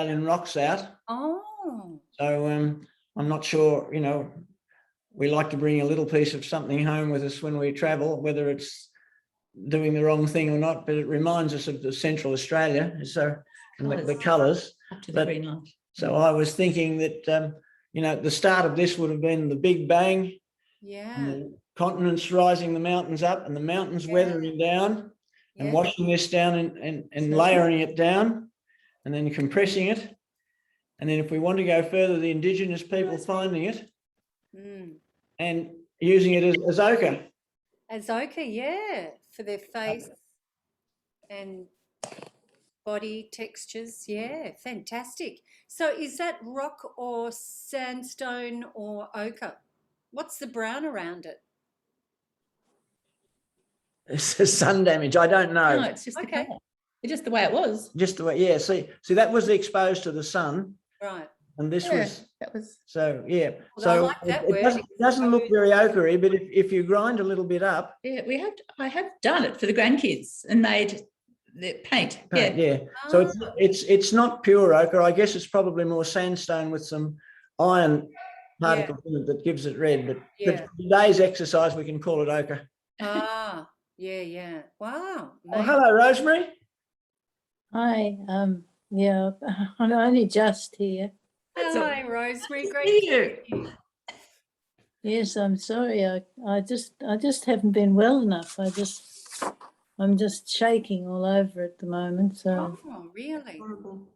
Australian rocks out. Oh. So I'm not sure, we like to bring a little piece of something home with us when we travel, whether it's doing the wrong thing or not, but it reminds us of the Central Australia. So the colours. Up to the green light. So I was thinking that, the start of this would have been the Big Bang. Yeah. And the continents rising the mountains up and the mountains weathering down and washing this down and layering it down and then compressing it. And then if we want to go further, the Indigenous people finding it and using it as ochre. As ochre, yeah, for their face and body textures. Yeah, fantastic. So is that rock or sandstone or ochre? What's the brown around it? It's sun damage. I don't know. No, it's just the colour. It's just the way it was. Just the way, yeah. See, that was exposed to the sun. Right. And this was so, yeah. Well, so I like that it doesn't look very ochre-y, but if you grind a little bit up. Yeah, I have done it for the grandkids and made the paint. Yeah. So it's not pure ochre. I guess it's probably more sandstone with some iron particles in it that gives it red. But for today's exercise, we can call it ochre. Ah, yeah. Wow. Oh, hello, Rosemary. Hi. Yeah, I'm only just here. Hi, Rosemary. Great to see you. Yes, I'm sorry. I just haven't been well enough. I'm just shaking all over at the moment. So. Oh, really? Horrible.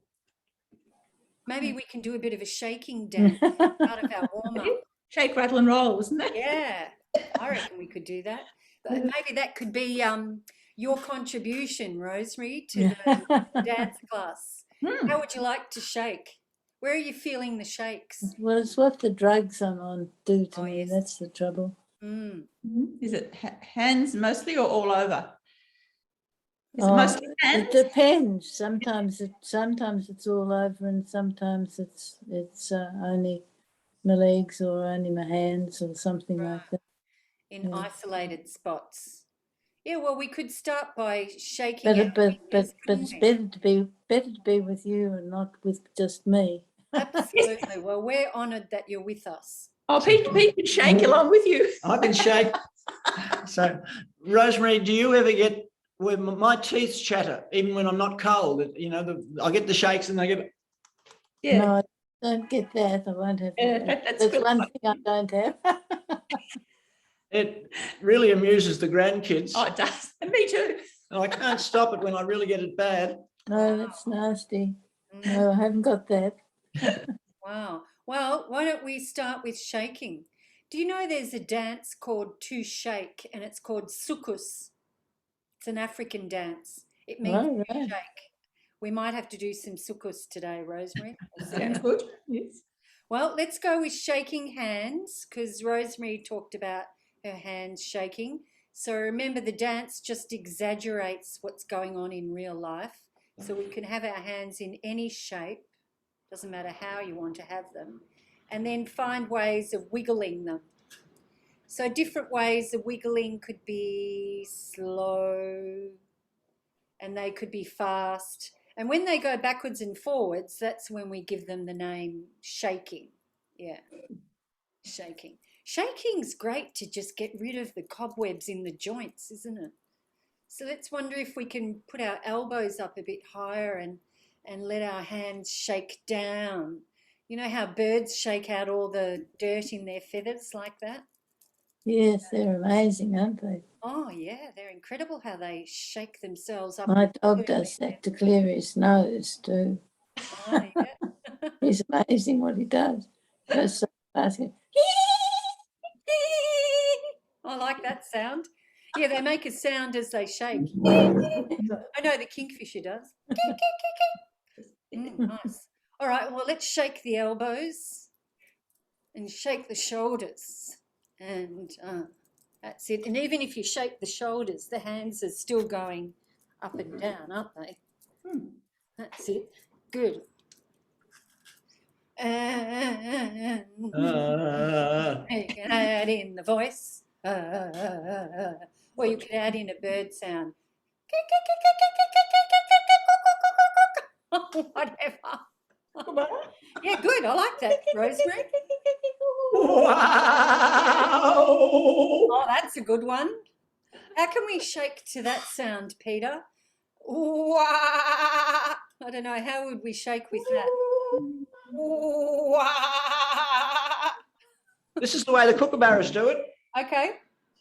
Maybe we can do a bit of a shaking dance out of our warm-up. Shake, rattle and roll, wasn't it? Yeah, I reckon we could do that. But maybe that could be your contribution, Rosemary, to the dance class. How would you like to shake? Where are you feeling the shakes? Well, it's what the drugs I'm on do to me. Yes. That's the trouble. Is it hands mostly or all over? Is it mostly hands? It depends. Sometimes it's all over, and sometimes it's only my legs or only my hands or something like that. In isolated spots. Yeah, well, we could start by shaking. But it's better to be with you and not with just me. Absolutely. Well, we're honoured that you're with us. Oh, Pete can shake along with you. I can shake. So, Rosemary, do you ever get where my teeth chatter even when I'm not cold? I get the shakes and they get. Yeah. No, I don't get that. I won't have that. There's one thing I don't have. It really amuses the grandkids. Oh, it does. And me too. And I can't stop it when I really get it bad. No, that's nasty. No, I haven't got that. Wow. Well, why don't we start with shaking? Do you know there's a dance called to shake and it's called chooks? It's an African dance. It means to shake. We might have to do some chooks today, Rosemary. Sounds good. Yes. Well, let's go with shaking hands because Rosemary talked about her hands shaking. So remember, the dance just exaggerates what's going on in real life. So we can have our hands in any shape, doesn't matter how you want to have them, and then find ways of wiggling them. So different ways of wiggling could be slow and they could be fast. And when they go backwards and forwards, that's when we give them the name shaking. Yeah, shaking. Shaking's great to just get rid of the cobwebs in the joints, isn't it? So let's wonder if we can put our elbows up a bit higher and let our hands shake down. You know how birds shake out all the dirt in their feathers like that? Yes, they're amazing, aren't they? Oh, yeah, they're incredible how they shake themselves up. My dog does that to clear his nose too. Oh, yeah. He's amazing what he does. That's so fast. I like that sound. Yeah, they make a sound as they shake. I know the kingfisher does. Nice. All right, well, let's shake the elbows and shake the shoulders. And that's it. And even if you shake the shoulders, the hands are still going up and down, aren't they? That's it. Good. You can add in the voice. Or you could add in a bird sound. Whatever. Yeah, good. I like that, Rosemary. Wow. Oh, that's a good one. How can we shake to that sound, Peter? Wah! I don't know. How would we shake with that? Wah! This is the way the kookaburras do it. Okay.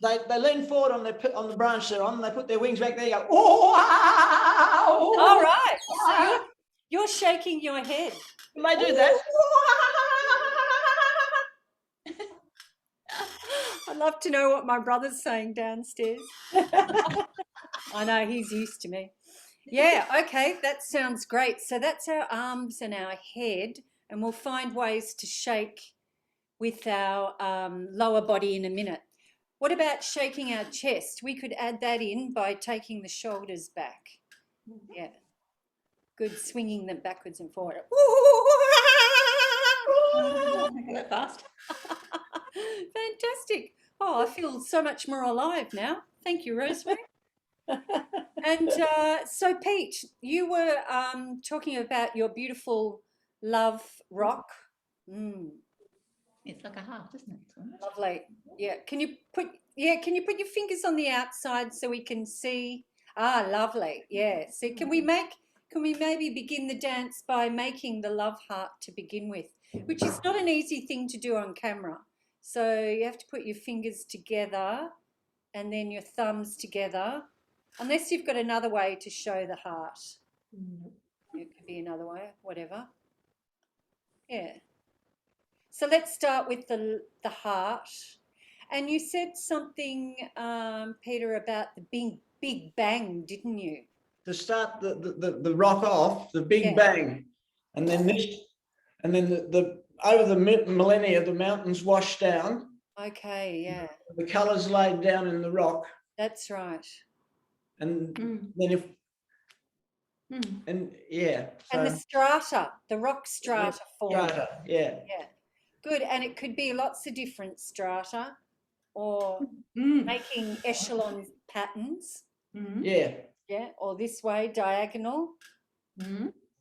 They lean forward on the branch they're on, and they put their wings back there. You go, oh, All right. So you're shaking your head. they do that. I'd love to know what my brother's saying downstairs. I know he's used to me. Yeah, okay, that sounds great. So that's our arms and our head, and we'll find ways to shake with our lower body in a minute. What about shaking our chest? We could add that in by taking the shoulders back. Yeah, good, swinging them backwards and forward. That fast. Fantastic. Oh, I feel so much more alive now. Thank you, Rosemary. And so, Pete, you were talking about your beautiful love rock. It's like a heart, isn't it? Lovely. Yeah. Can you put your fingers on the outside so we can see? Ah, lovely. Yeah. So can we maybe begin the dance by making the love heart to begin with, which is not an easy thing to do on camera. So you have to put your fingers together and then your thumbs together, unless you've got another way to show the heart. It could be another way, whatever. Yeah. So let's start with the heart. And you said something, Peter, about the big bang, didn't you? To start the rock off, the big Yeah. bang, and then the over the millennia, the mountains washed down. Okay, yeah, The colours laid down in the rock, that's right. and then if and yeah, And the so strata, the rock strata form. strata, yeah, Yeah, good. And it could be lots of different strata or Mm. making echelon patterns. yeah. Yeah, or this way, diagonal.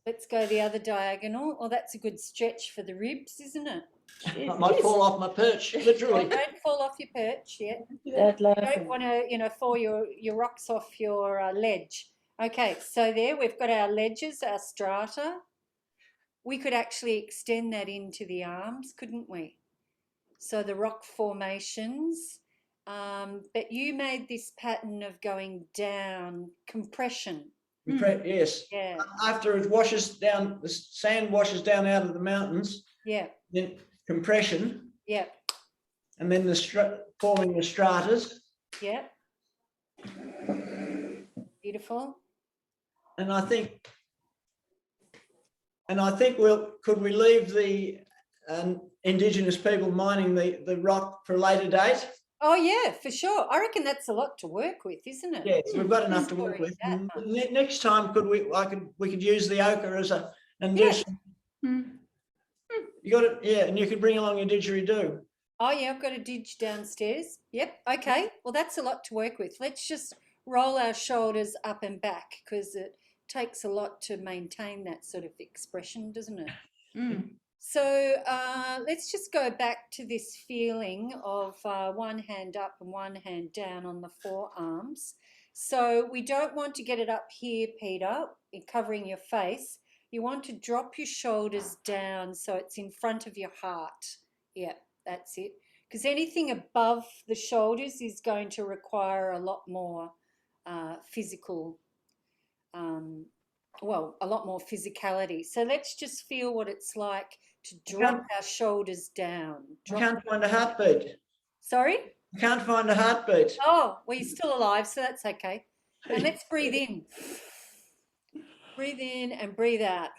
Let's go the other diagonal. Oh, that's a good stretch for the ribs, isn't it? I might fall off my perch, literally. Don't fall off your perch yet. That You don't laughing. want to, fall your rocks off your ledge. Okay, so there we've got our ledges, our strata. We could actually extend that into the arms, couldn't we? So the rock formations. But you made this pattern of going down, compression. Yes. Yeah, After it washes down, the sand washes down out of the mountains, yeah, then compression, yeah, and then forming the stratas. yeah. Beautiful. And I think could we leave the Indigenous people mining the rock for a later date? Oh yeah, for sure. I reckon that's a lot to work with, isn't it? Yes, we've got enough to work Story with. that And much. next time, we could use the ochre and do Yeah. some. You got it, yeah, and you could bring along your didgeridoo. Oh yeah, I've got a didge downstairs. Yep. Okay. Well, that's a lot to work with. Let's just roll our shoulders up and back because it takes a lot to maintain that sort of expression, doesn't it? So let's just go back to this feeling of one hand up and one hand down on the forearms. So we don't want to get it up here, Peter, covering your face. You want to drop your shoulders down so it's in front of your heart. Yeah, that's it. Because anything above the shoulders is going to require a lot more physical a lot more physicality. So let's just feel what it's like to drop our shoulders down. I can't find a heartbeat. Sorry? I can't find a heartbeat. Oh, well, you're still alive, so that's okay. And let's breathe in. Breathe in and breathe out.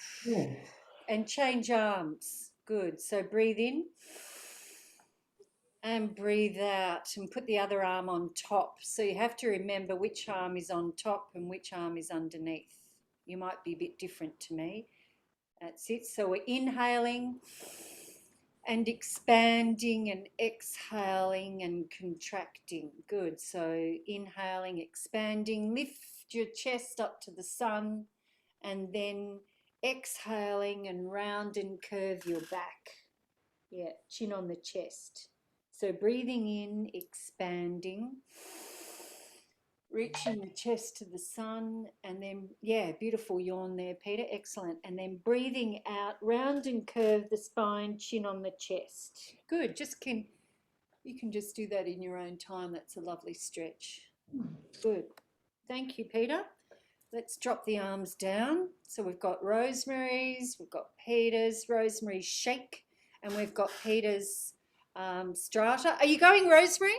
And change arms. Good. So breathe in and breathe out and put the other arm on top. So you have to remember which arm is on top and which arm is underneath. You might be a bit different to me. That's it. So we're inhaling and expanding and exhaling and contracting. Good. So inhaling, expanding, lift your chest up to the sun and then exhaling and round and curve your back. Yeah, chin on the chest. So breathing in, expanding, reaching the chest to the sun, and then, yeah, beautiful yawn there, Peter. Excellent. And then breathing out, round and curve the spine, chin on the chest. Good. You can just do that in your own time. That's a lovely stretch. Good. Thank you, Peter. Let's drop the arms down. So we've got Rosemary's, we've got Peter's, Rosemary's shake, and we've got Peter's strata. Are you going, Rosemary?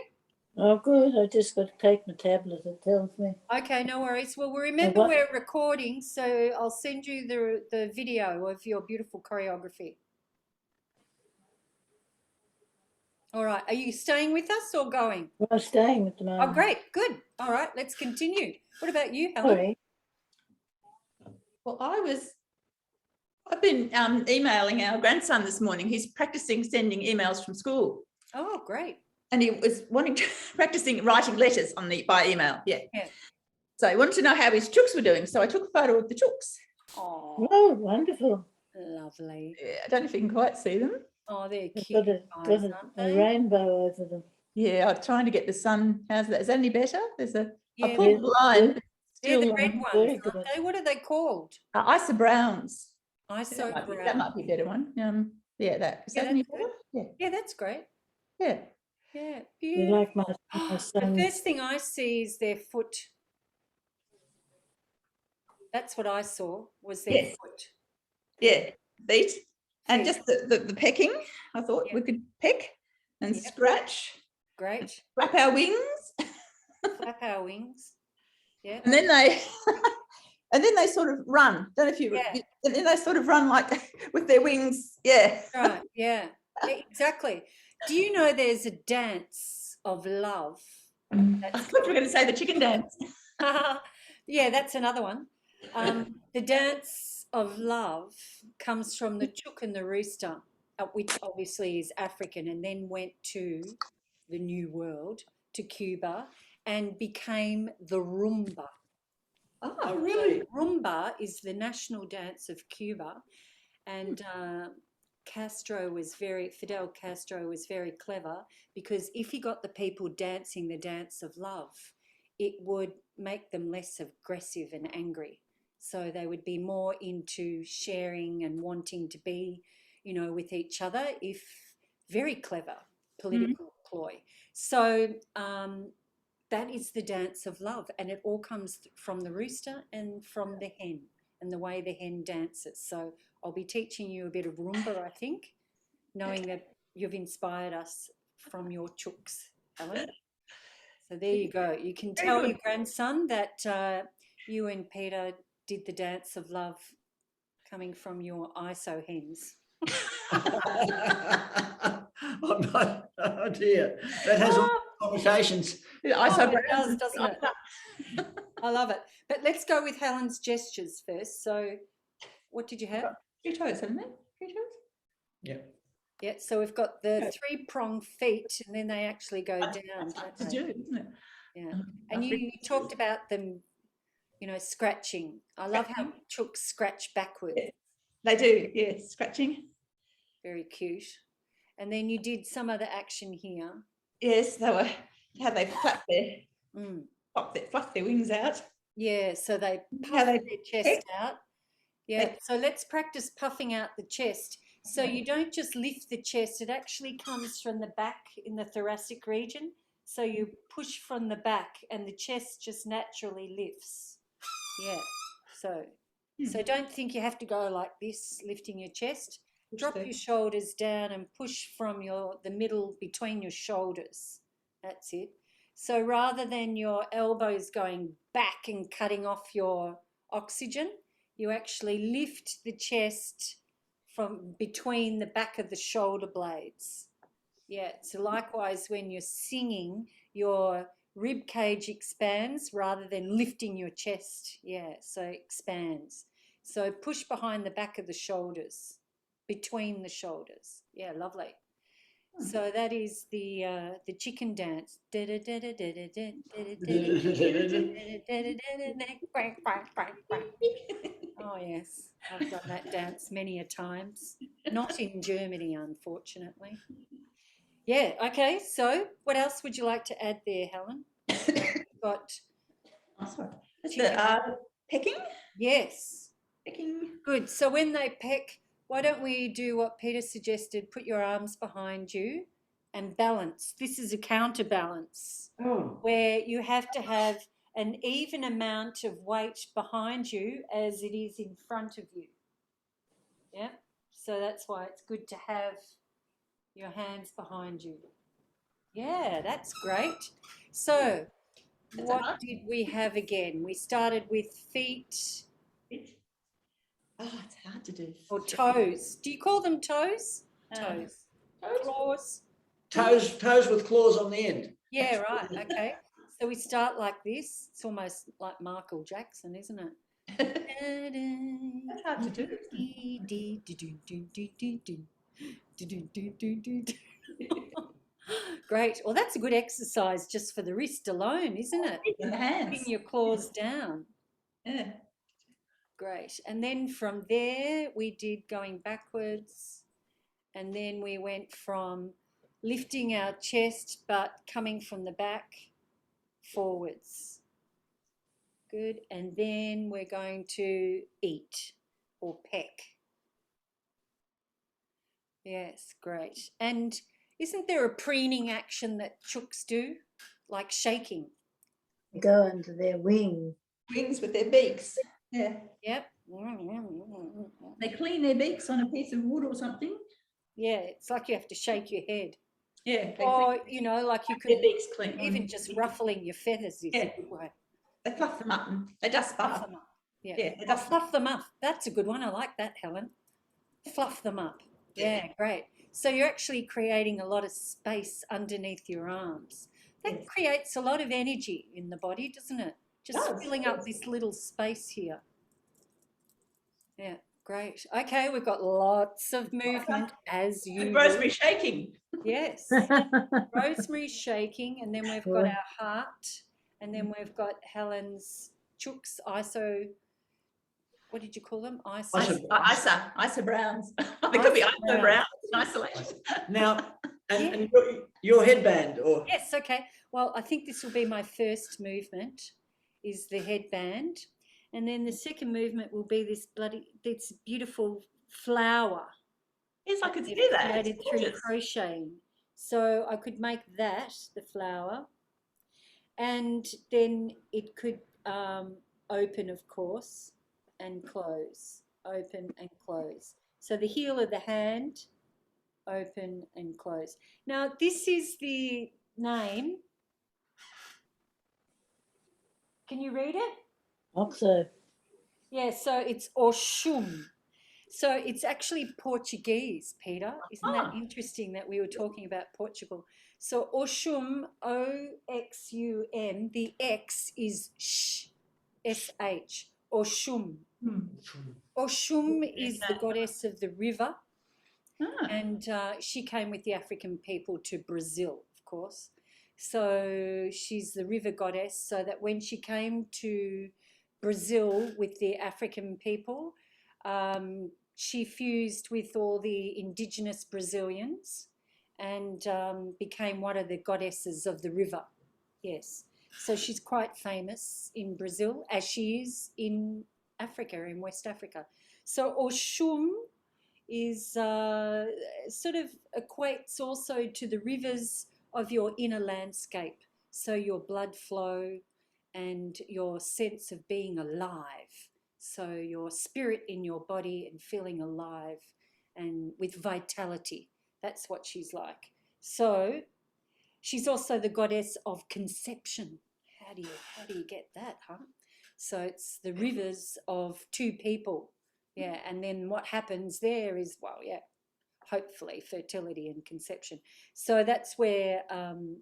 Oh, good. I just got to take my tablet. It tells me. Okay, no worries. Well, remember what? we're recording, so I'll send you the video of your beautiful choreography. All right. Are you staying with us or going? Well, I'm staying at the moment. Oh, great. Good. All right. Let's continue. What about you, Helen? Sorry. Well, I've been emailing our grandson this morning. He's practicing sending emails from school. Oh, great. And he was practicing writing letters by email. Yeah. So he wanted to know how his chooks were doing. So I took a photo of the chooks. Oh, wonderful. lovely. Yeah, I don't know if you can quite see them. Oh, they're They've cute got guys, a aren't they? rainbow over them. Yeah, I'm trying to get the sun. How's that? Is that any better? I Yeah, pulled the line. But they're the still, red very ones, aren't good. they? What are they called? Isa Browns. ISO That might be a better one. Yeah, that. Is that any that's better? Yeah. Yeah, that's great. Yeah. Yeah, You beautiful. like my The son? first thing I see is their foot. That's what I saw was their Yes. foot. Yeah. Feet. And Feet. just the pecking. I thought we could peck and Yep. scratch, Great. flap our wings, Flap our wings. Yeah. and then they sort of run. Don't know if you. Yeah. And then they sort of run like with their wings. Yeah. Right. Yeah. Exactly. Do you know there's a dance of love? I thought you were going to say the chicken dance. Yeah, that's another one. The dance of love comes from the chook and the rooster, which obviously is African, and then went to the New World, to Cuba, and became the rumba. Oh, really? Rumba is the national dance of Cuba, and Fidel Castro was very clever, because if he got the people dancing the dance of love, it would make them less aggressive and angry. So they would be more into sharing and wanting to be, with each other, if very clever political ploy. So that is the dance of love, and it all comes from the rooster and from the hen and the way the hen dances. So I'll be teaching you a bit of rumba, I think, knowing that you've inspired us from your chooks, Helen. So there you go. You can tell your grandson that you and Peter did the dance of love coming from your ISO hens. Oh dear, that has all conversations. Yeah, ISO It does, doesn't it? I love it. But let's go with Helen's gestures first. So what did you have? 3 toes, haven't they? 3 toes? Yeah. Yeah, so we've got the 3-prong feet, and then they actually go down. Don't To they? do, isn't it? Yeah. And you talked about them, scratching. I love how chooks scratch backward. Yeah. They do, yes, scratching. Very cute. And then you did some other action here. Yes, how they flap fluff their wings out. Yeah, so they How puff they their chest out. Yeah, so let's practice puffing out the chest. So you don't just lift the chest, it actually comes from the back in the thoracic region. So you push from the back and the chest just naturally lifts. Yeah, so don't think you have to go like this, lifting your chest. Drop your shoulders down and push from the middle between your shoulders. That's it. So rather than your elbows going back and cutting off your oxygen, you actually lift the chest from between the back of the shoulder blades. Yeah, so likewise when you're singing, your rib cage expands rather than lifting your chest. Yeah, so expands. So push behind the back of the shoulders, between the shoulders. Yeah, lovely. So that is the chicken dance. Oh, yes. I've done that dance many a times. Not in Germany, unfortunately. Yeah, okay. So what else would you like to add there, Helen? Got Oh, sorry. That's chicken. the pecking. Yes. Pecking. Good. So when they peck, why don't we do what Peter suggested? Put your arms behind you and balance. This is a counterbalance Oh, where you have to have an even amount of weight behind you as it is in front of you. Yeah. So that's why it's good to have your hands behind you. Yeah, that's great. So That's what hard. did we have again? We started with feet Oh, it's hard to do. or toes. Do you call them toes? Toes. Toes? Claws. toes with claws on the end. Yeah, right. Okay. So we start like this. It's almost like Michael Jackson, isn't it? That's hard to do. Great. Well, that's a good exercise just for the wrist alone, isn't it? In the hands. Putting your claws down. Yeah. Great. And then from there, we did going backwards. And then we went from lifting our chest but coming from the back forwards. Good. And then we're going to eat or peck. Yes, great. And isn't there a preening action that chooks do, like shaking? They go under their wing. Wings with their beaks. Yeah. Yep. They clean their beaks on a piece of wood or something. Yeah, it's like you have to shake your head. Yeah. They Or, you know, like you their could, beaks clean. even just ruffling your feathers is Yeah. a good way. They fluff them up and they dust them Fluff up. them up. Yeah. Yeah, they Or dust fluff them up. That's a good one. I like that, Helen. Fluff them up. Yeah, great. So you're actually creating a lot of space underneath your arms. That Yes. creates a lot of energy in the body, doesn't it? Just Does, filling up yes. this little space here. Yeah, great. Okay, we've got lots of movement as The usual. rosemary shaking. Yes. Rosemary shaking, and then we've got our heart, and then we've got Helen's chooks, ISO. What did you call them? ISO. Isa Browns. They could be Isa Isa Browns in isolation. Now, and your headband, or Yes, okay. Well, I think this will be my first movement, is the headband. And then the second movement will be this beautiful flower. Yes, I could they've see that. created It's through gorgeous. crocheting. So I could make that, the flower. And then it could open, of course, and close, open and close. So the heel of the hand, open and close. Now, this is the name. Can you read it? Also, Yeah, so it's Oshum. So it's actually Portuguese, Peter. Isn't that interesting that we were talking about Portugal? So Oshum, O-X-U-M, the X is sh, S-H, Oshum. Oshum is the goddess of the river, and she came with the African people to Brazil, of course. So she's the river goddess, so that when she came to Brazil with the African people, she fused with all the indigenous Brazilians and became one of the goddesses of the river. Yes. So she's quite famous in Brazil, as she is in Africa, in West Africa. So Oshum is sort of equates also to the rivers of your inner landscape. So your blood flow and your sense of being alive. So your spirit in your body and feeling alive and with vitality. That's what she's like. So she's also the goddess of conception. How do you get that, huh? So it's the rivers of two people. Yeah, and then what happens there is, well, yeah, hopefully fertility and conception. So that's where,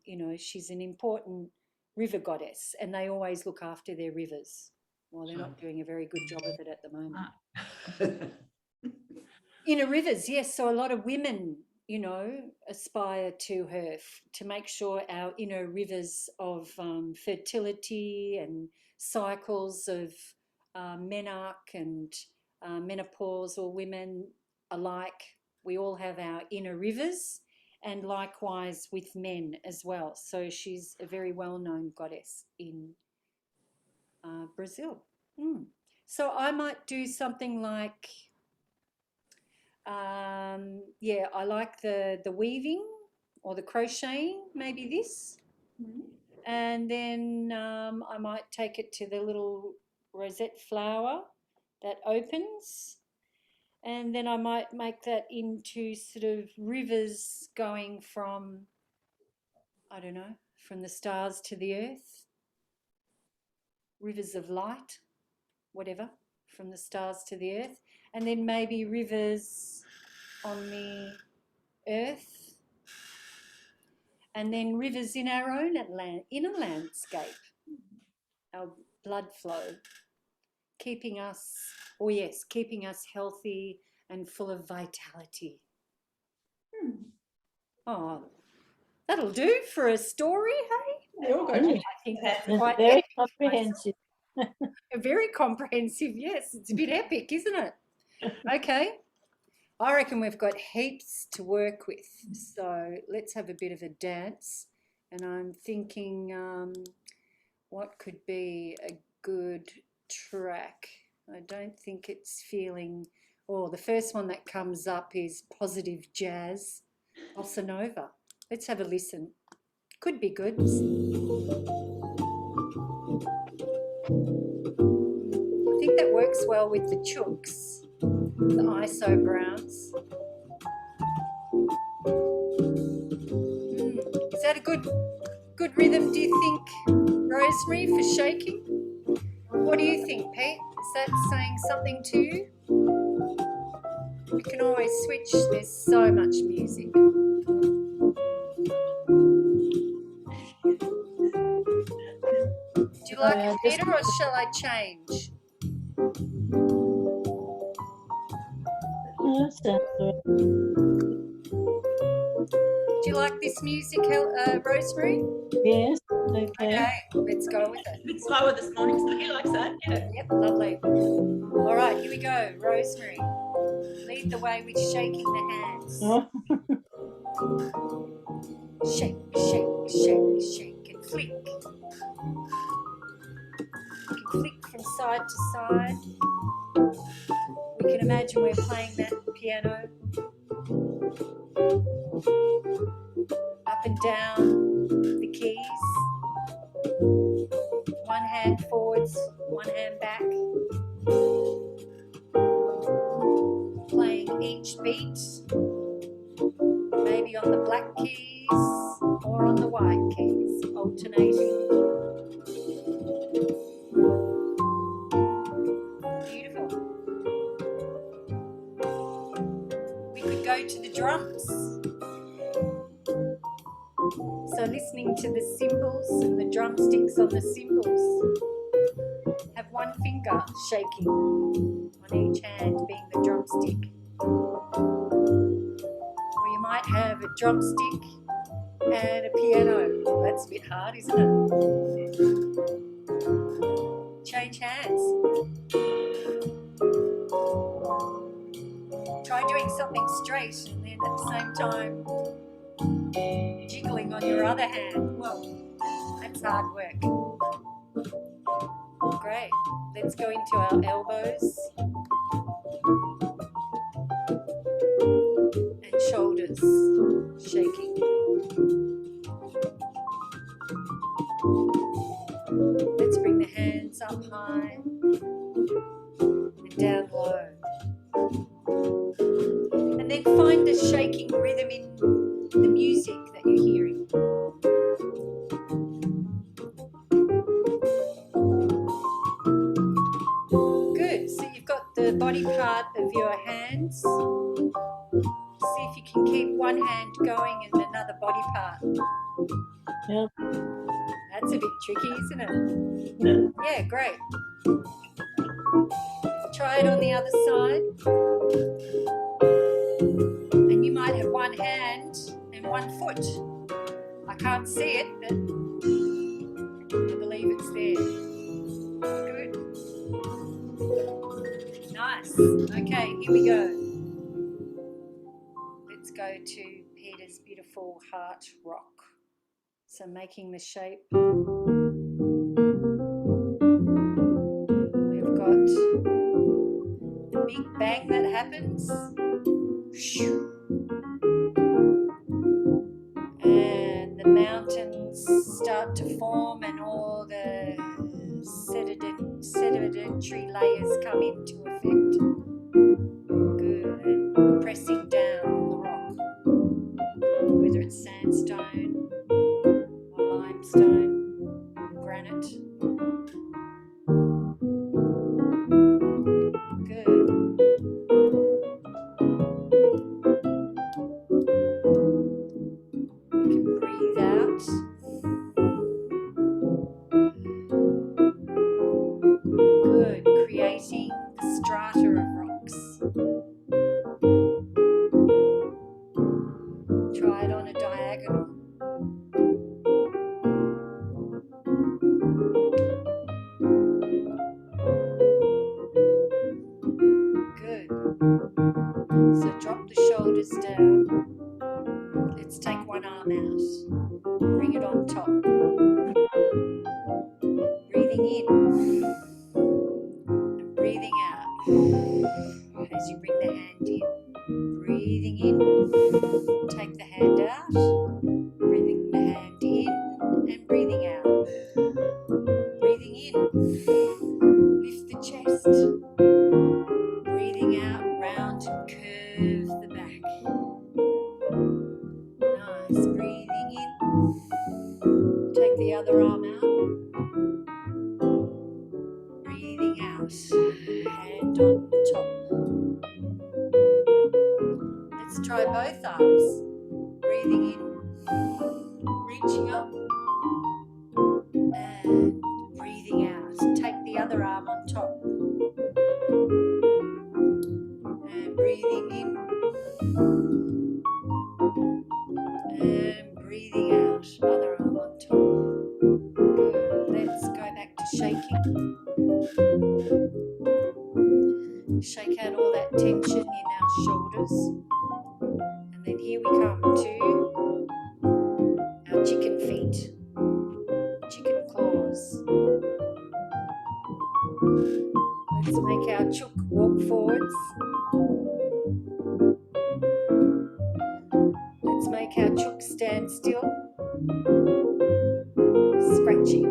you know, she's an important river goddess, and they always look after their rivers. Well, they're not doing a very good job of it at the moment. Inner rivers, yes. So a lot of women, you know, aspire to her to make sure our inner rivers of fertility and cycles of menarche and menopausal women alike, we all have our inner rivers, and likewise with men as well. So she's a very well-known goddess in Brazil. So I might do something like, yeah, I like the weaving or the crocheting, maybe this. And then I might take it to the little rosette flower that opens. And then I might make that into sort of rivers going from, I don't know, from the stars to the earth. Rivers of light, whatever, from the stars to the earth. And then maybe rivers on the earth. And then rivers in our own inner landscape, our blood flow, keeping us, oh yes, keeping us healthy and full of vitality. Oh, that'll do for a story, hey? They're all good. I think that's It's quite very epic. comprehensive. Very comprehensive, yes. It's a bit epic, isn't it? Okay. I reckon we've got heaps to work with. So let's have a bit of a dance. And I'm thinking what could be a good track? I don't think it's feeling, oh, the first one that comes up is positive jazz, bossa nova. Let's have a listen. Could be good. I think that works well with the chooks, the ISO browns. Is that a good rhythm, do you think, Rosemary, for shaking? What do you think, Pete? Is that saying something to you? We can always switch. There's so much music. Do you like it, Peter, or shall I change? Oh, that sounds all right. Do you like this music, Rosemary? Yes, okay. Okay, let's go with it. A bit slower this morning, so he likes that. Yeah. Yep, lovely. All right, here we go. Rosemary, lead the way with shaking the hands. Oh, Shake, shake, shake, shake, and flick. You can flick from side to side. We can imagine we're playing that piano. Up and down the keys. One hand forwards, one hand back. Playing each beat, maybe on the black keys or on the white keys, alternating. Beautiful. We could go to the drums. So listening to the cymbals and the drumsticks on the cymbals. Have one finger shaking on each hand being the drumstick. Or you might have a drumstick and a piano. Well, that's a bit hard, isn't it? Change hands. Try doing something straight and then at the same time jiggling on your other hand. Well, that's hard work. Great. Let's go into our elbows and shoulders shaking. Let's bring the hands up high and down low. And then find a shaking rhythm in the music that you're hearing. Good. So you've got the body part of your hands. See if you can keep one hand going and another body part. yep. That's a bit tricky, isn't it? Yeah, great. Try it on the other side. And you might have one hand and one foot. I can't see it, but I believe it's there. Good. Okay, here we go. Let's go to Peter's beautiful heart rock. So making the shape. We've got the big bang that happens. And the mountains start to form and all the sedimentary layers come into effect. Good. And pressing down on the rock, whether it's sandstone or limestone, granite. Good. We can breathe out. Good. Creating the strata of rocks. Try it on a diagonal. Good. So drop the shoulders down. Let's take one arm out. Bring it on top. Breathing in and breathing out. As you bring the hand in. Breathing in. Take the hand out. Breathing the hand in and breathing out. Breathing in. Lift the chest. Breathing out, round and curve the back. Nice. Breathing in. Take the other arm out. Breathing out. Hand on the top. Let's try both arms. Breathing in. Reaching up. And breathing out. Take the other arm on top. And breathing in. And breathing out. Other arm on top. Good. Let's go back to shaking. Shake out all that tension in our shoulders. And then here we come to our chicken feet. Chicken claws. Let's make our chook walk forwards. Let's make our chook stand still. Scratching.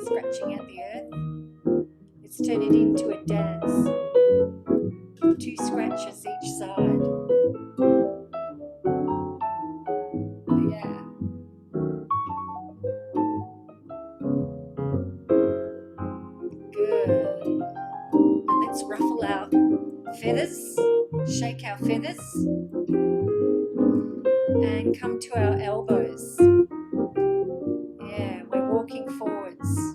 Scratching at the earth. Let's turn it into a dance. 2 scratches each side. Yeah. Good. And let's ruffle our feathers, shake our feathers, and come to our elbows. Yeah, we're walking forwards.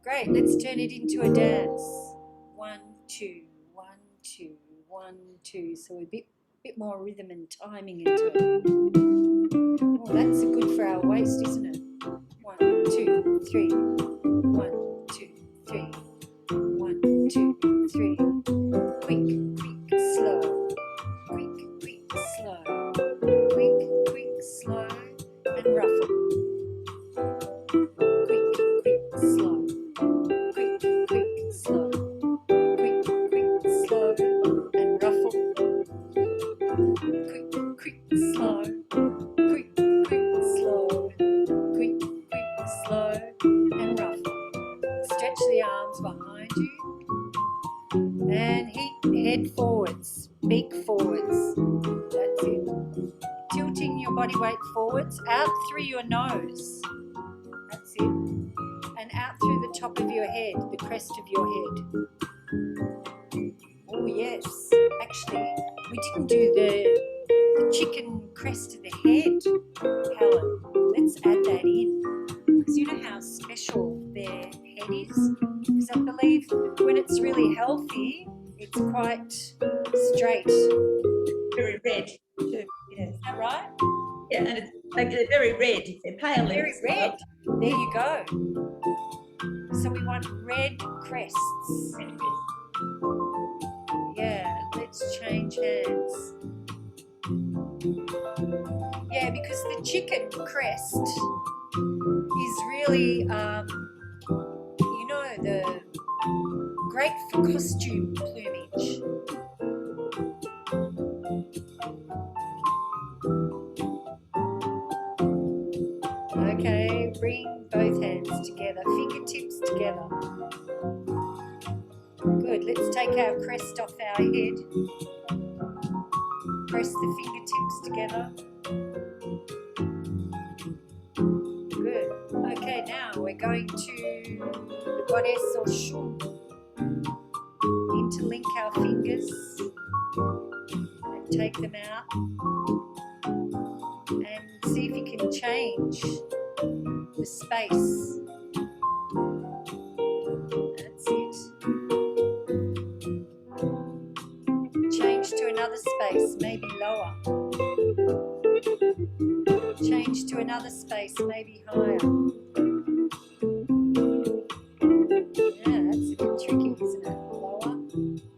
Great, let's turn it into a dance. 1, 2, 1, 2, 1, 2. So a bit more rhythm and timing into it. Oh, that's good for our waist, isn't it? 1, 2, 3. 1, 2, 3. 1, 2, 3. Quick, quick, slow. Quick, quick, slow. Quick, quick, slow. And ruffle. Quick, quick, slow. Quick, quick, slow. Quick, quick, slow. And ruffle. Quick, quick, slow. Quick, quick, slow. Quick, quick, slow. And ruffle. Stretch the arms behind you. And head forwards, beak forwards. That's it. Tilting your body weight forwards, out through your nose. That's it. And out through the top of your head, the crest of your head. Oh yes, actually, we didn't do the chicken crest of the head, Helen. Let's add that in. Because you know how special their head is? Because I believe when it's really healthy, it's quite straight. Very red too. Yeah. Is that right? Yeah, and it's like they're very red. They're pale. Very red. There you go. So we want red crests. Yeah, let's change hands. Yeah, because the chicken crest is really, you know, the great for costume plumage. Okay, bring both hands together, fingertips together. Good, let's take our crest off our head. Press the fingertips together. Good. Okay, now we're going to the goddess or shum. Interlink our fingers and take them out. And see if you can change the space. That's it. Change to another space, maybe lower. Change to another space, maybe higher. Yeah, that's a bit tricky, isn't it? Lower.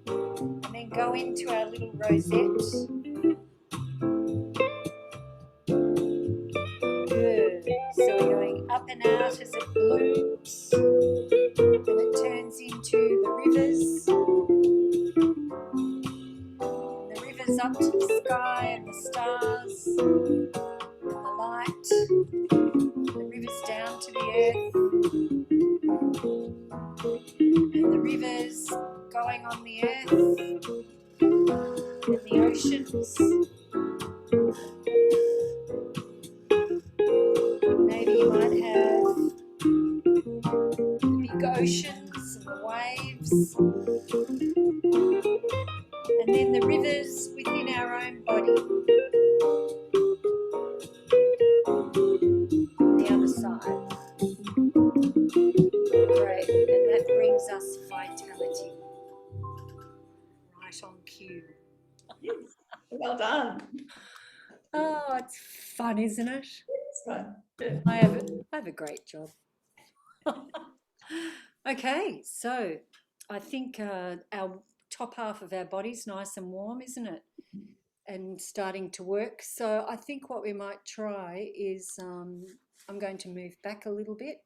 And then go into our little rosette. Good. So we're going up and out as it blooms. Then it turns into the rivers. And the rivers up to the sky and the stars. And the light. The rivers down to the earth. And the rivers going on the earth. And the oceans. Maybe you might have the big oceans and the waves, and then the rivers within our own body. The other side. Great, and that brings us vitality. Right on cue. Well done. Oh, it's fun, isn't it? It's fun. I have a great job. Okay, so I think our top half of our body's nice and warm, isn't it? And starting to work. So I think what we might try is I'm going to move back a little bit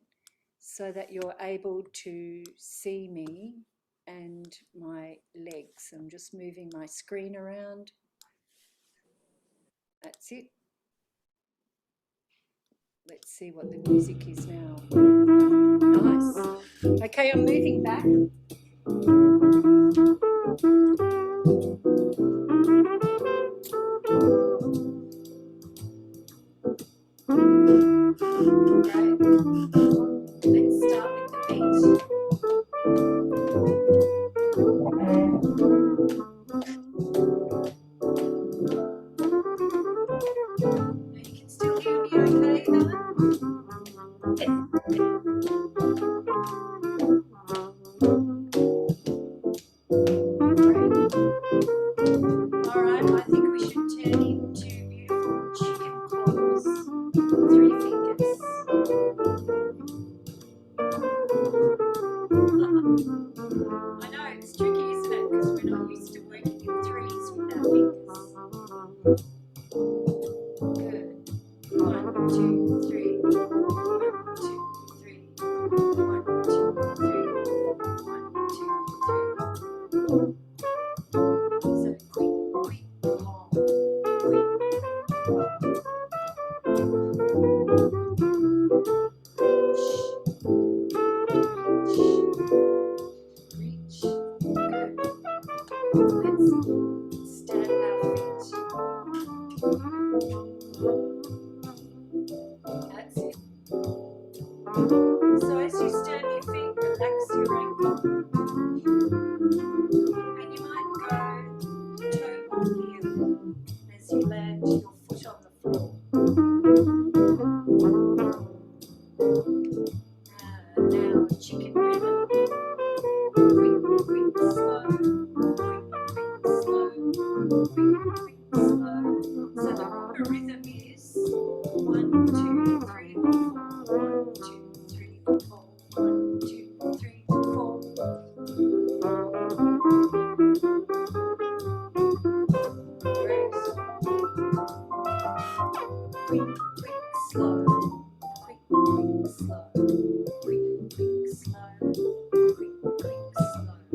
so that you're able to see me and my legs. I'm just moving my screen around. That's it. Let's see what the music is now. Nice. Okay, I'm moving back. Great. Let's start with the beat. You can still hear me okay, Helen? All right, I think we should turn into beautiful chicken claws. 3 fingers. I know, it's tricky, isn't it? Because we're not used to working in threes with our fingers. Good. 1, 2, 3. 1, 2, 3. 1, 2, 3. 1, 2, 3. So quick, long, quick, reach. Good. Let's stand our feet. That's it. So as you stand your feet, relax your ankle. And you might go toe on heel as you land your foot on the floor. Now chicken rhythm. Quick, quick, slow. Quick, quick, slow.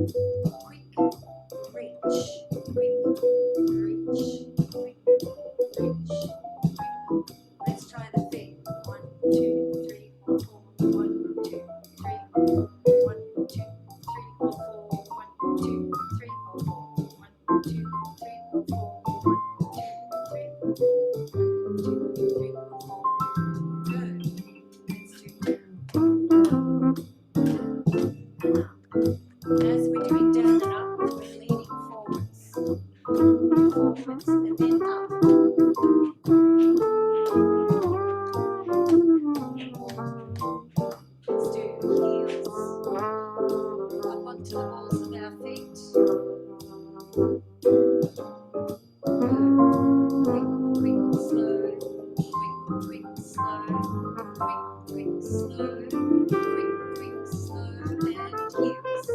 Let's try the feet. 1, 2, 3, 4, 1, 2, 3. 1, 2, 3, 4, 1, 2, 3, 4, 1, 2, 3, 4, 1, 2, 3, 4, 1, 2, 3, 4, 4. Good. Let's do as we're doing down and up, we're leaning forwards, and then up. Let's do heels up onto the balls of our feet. Quick, slow, quick, slow, quick, slow, quick, slow, and heels.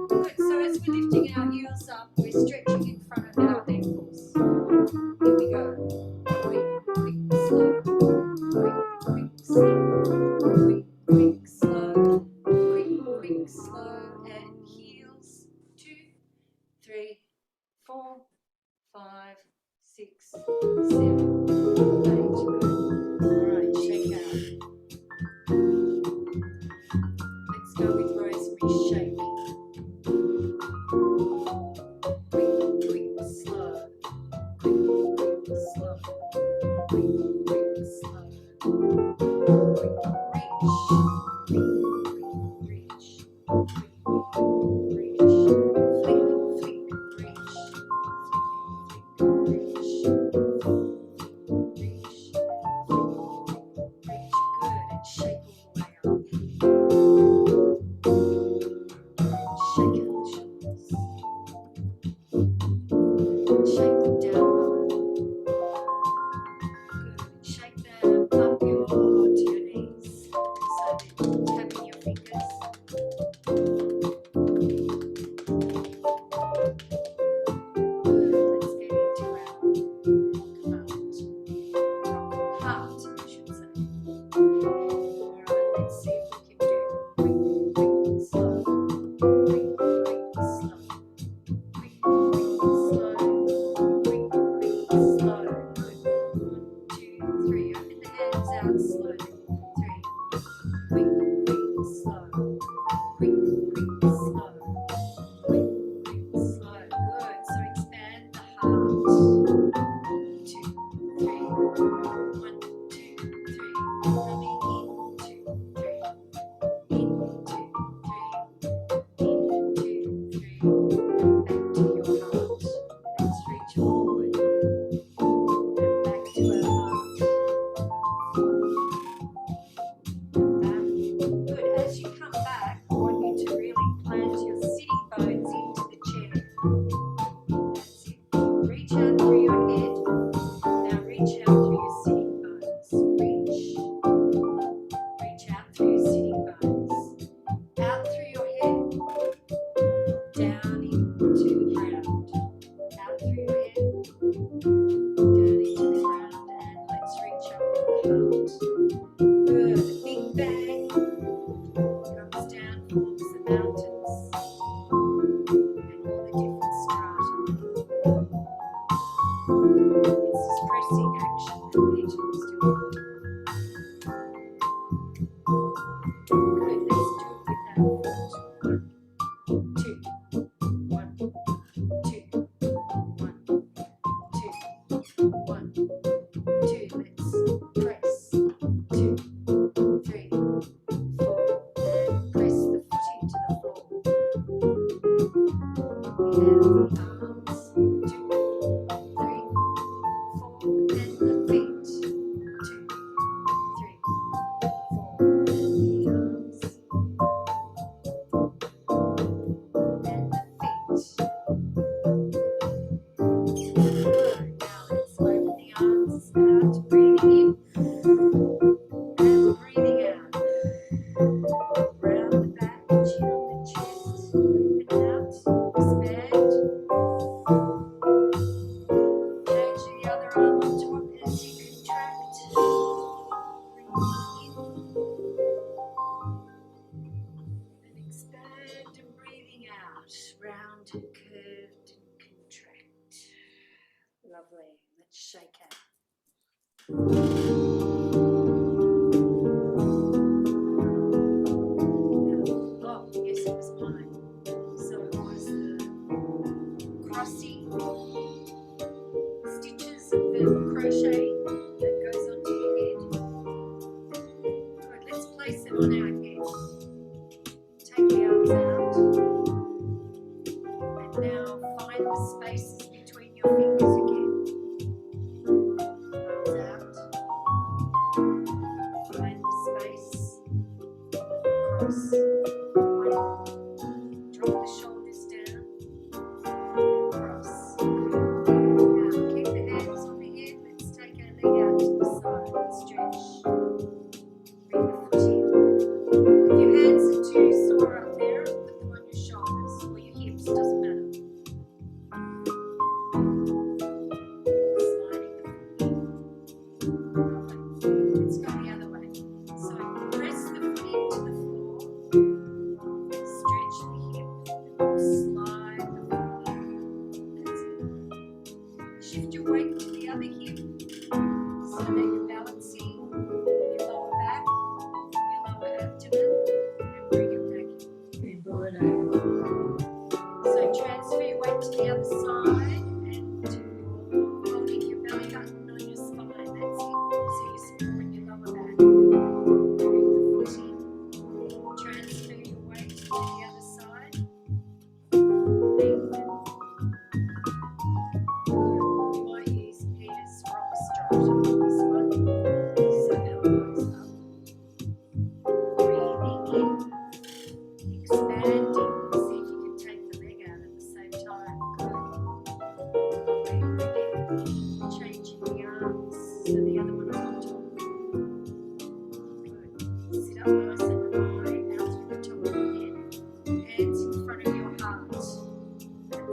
Good, so as we're lifting our heels up, we're stretching in front of our ankles. Here we go. Quick, slow, quick, slow, quick, slow, quick, slow, and heels. 2, 3, 4, 5, 6, 7, 8. Good. All right, shake out. Let's go with Rosemary shake. Quick, slow. Quick, slow. Quick, slow. Reach. Round the back, chin on the chest, open out, expand. round and curved and contract. Lovely. Let's shake out. Oh, yes, it was mine. So it was the crossing stitches of the crochet that goes onto your head. Good, let's place it on our head. Take the arms out. And now find the spaces between your fingers again. Arms out. Find the space. Cross. Drop the shoulders down. And cross. Now keep the hands on the head. Let's take our leg out to the side and stretch. Bring the foot in. If your hands are too sore up there, put them on your shoulders or your hips, doesn't matter. Sliding the foot in. Let's go the other way. So press the foot into the floor, stretch the hip, slide the foot in. That's it. Shift your weight to the other hip so that you're balancing your lower back, your lower abdomen, and bring it back in. So transfer your weight to the other side and you're holding your belly button on your spine. That's it. So you're supporting your lower back. Bring the foot in. Transfer your weight to the other side. Lengthen. You might use Peter's rock strut on this one. So elbows up. Breathing in. Expanding. See if you can take the leg out at the same time. Good. Changing the arms so the other one's on top. Good. Sit up nice and high, out through the top of your head. Hands in front of your heart. That's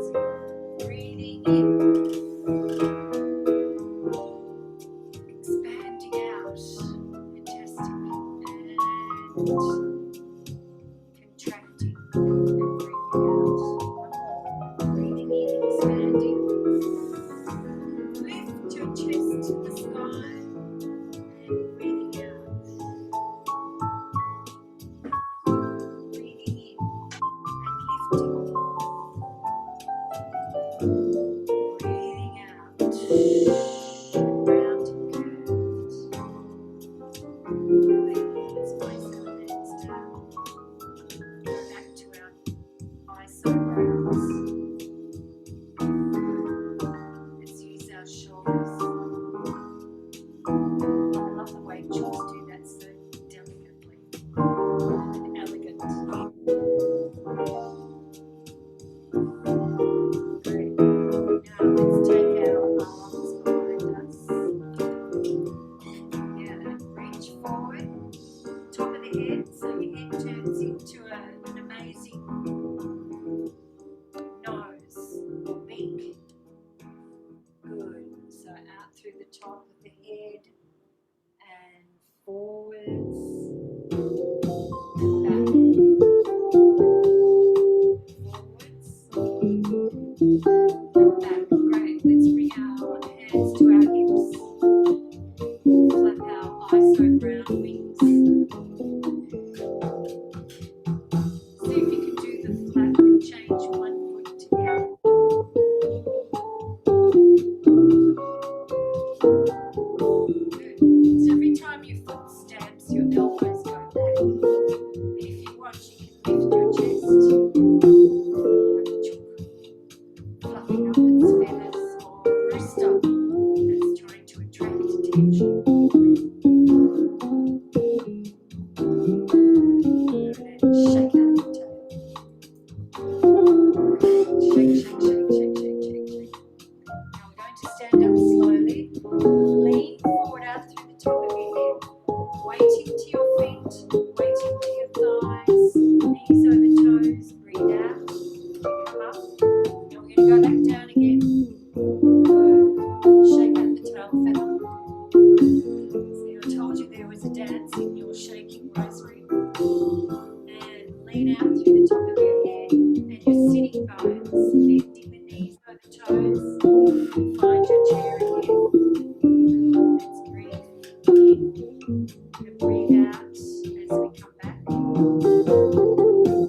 it. Breathing in. Expanding out. Fantastic. And contracting and breathing out. One more. Breathing in, expanding. Lift your chest to the sky and breathing out. Breathing in and lifting. Breathing out. Round and curved. Let's place our hands down. Go back to our ISO rounds. Let's use our shoulders. I love the way chooks do that so delicately and elegant. Great. Now let's take our arms behind us. Yeah, reach forward, top of the head, so your head turns into an amazing nose or beak. Good. So out through the top of the head and forwards and back. Forwards and back. Great. Let's bring our hands to our hips. Flap our ISO brown wings. See if you can do the flap and change one foot to the other. Good. So every time your foot stamps, your elbows go back. If you want, you can lift your chest like a chook, fluffing up its feathers, or a rooster that's trying to attract attention. And then shake out your tail. bones, lifting the knees over toes. Find your chair again. Let's breathe in and breathe out as we come back.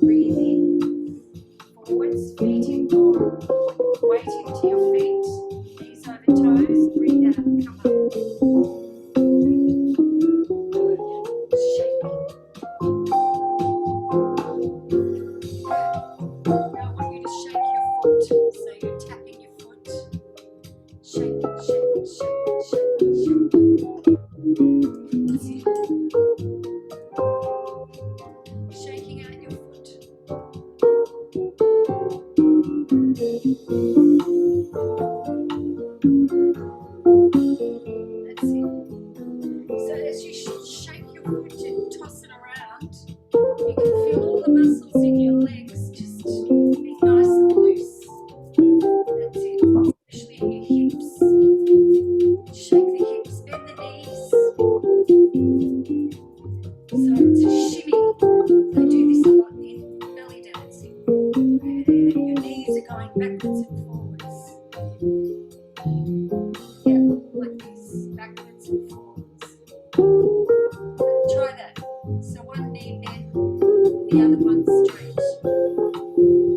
Breathe in, forwards, feet in ball. Weight into your feet, knees over toes. Breathe out, come up. Good. Shake. Now I want you to shake your foot. So you're tapping your foot. Shake it, shake it, shake it, shake it, shake it. That's it. Shaking out your foot. That's it. So as you shake your foot and toss it around, you can feel all the muscles in your legs just be nice and loose. That's it. Especially in your hips. Shake the hips, bend the knees. So it's a shimmy. They do this a lot in belly dancing. Where your knees are going backwards and forwards. Yeah, like this, backwards and forwards. Try that. So one knee bent, the other one straight.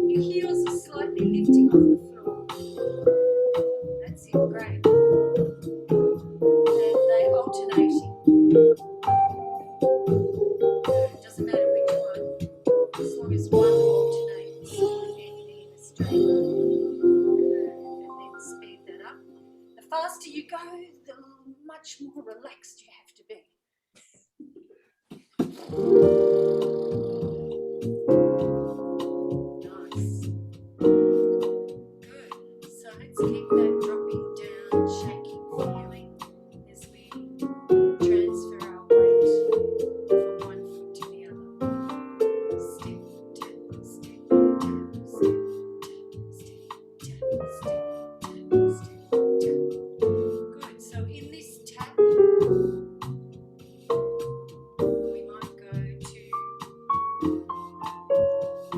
Your heels are slightly lifting off the floor. That's it, great. And they're alternating. Doesn't matter which one, as long as one alternates. And then your knee in a straight line. And then speed that up. The faster you go, the much more relaxed you have to be. Nice. Good. So let's keep that dropping down, shaking feeling as we transfer our weight from one foot to the other. Step, tap, step, tap, step, tap, step, tap, step, tap, step, tap. Good. So in this tap, we might go to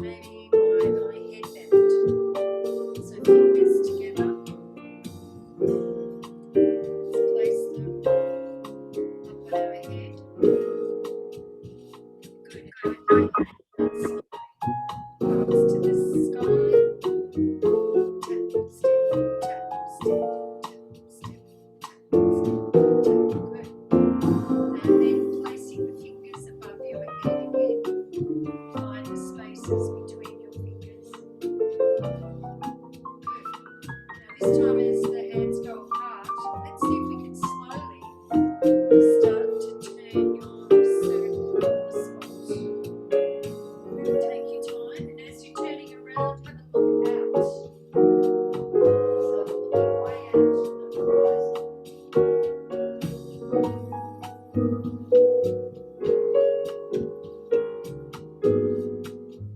maybe my headband. So fingers together. Let's place them up on our head. Good. Slowly. Palms to the sky. Tap, step, tap, step, tap, step, tap, step, tap. Good. And then placing the fingers above your head again. Find the spaces between your fingers. Good. Now this time as the hands go apart, let's see if we can slowly start to turn your circle around the spot. Take your time, and as you're turning around, have a look out. So looking way out on the horizon.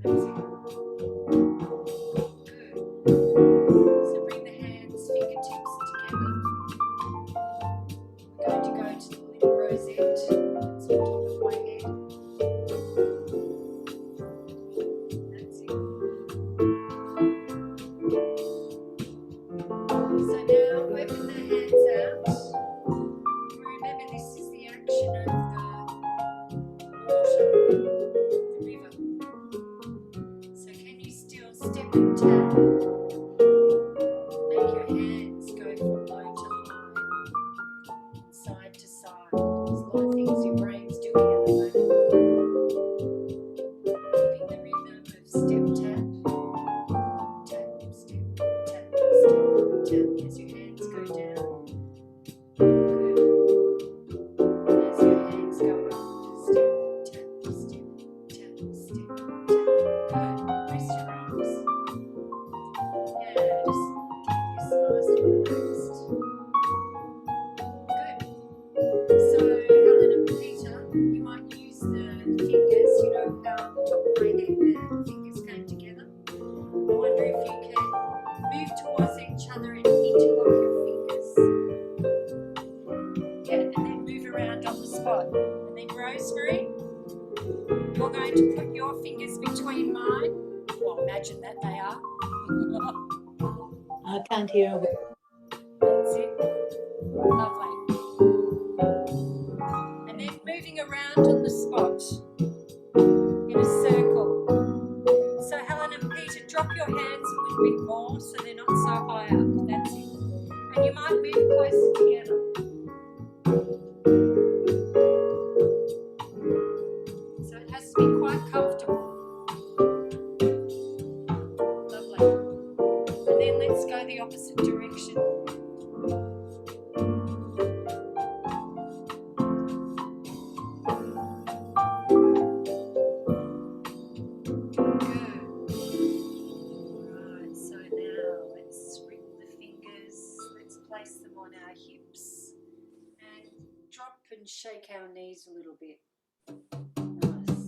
That's it. Good. So bring the hands, fingertips together. We're going to go to the little rosette that's on top of my head. That's it. So now open the hands out. Remember, this is the action of the water, the river. So can you still step and tap? Make your hands go from low to high, side to side. There's a lot of things your brain's doing at the moment. Keeping the rhythm of step tap, tap, step, tap, step, tap as your hands go down. Good. And as your hands go up, step, tap, step, tap, step, tap. Good. Rest your arms. Yeah, just keep this nice and relaxed. Good. So, Helen and Peter, you might use the fingers, you know how on the top of my head the fingers came together. I wonder if you can move towards each other and interlock your fingers. Yeah, and then move around on the spot. And then Rosemary, you're going to put your fingers between mine. Well, imagine that they are. I can't hear a word. That's it. Lovely. And then moving around on the spot in a circle. So Helen and Peter, drop your hands a little bit more so they're not so high up. That's it. And you might move closer together. So it has to be quite comfortable. Lovely. And then let's go the opposite direction. Place them on our hips and drop and shake our knees a little bit. Nice.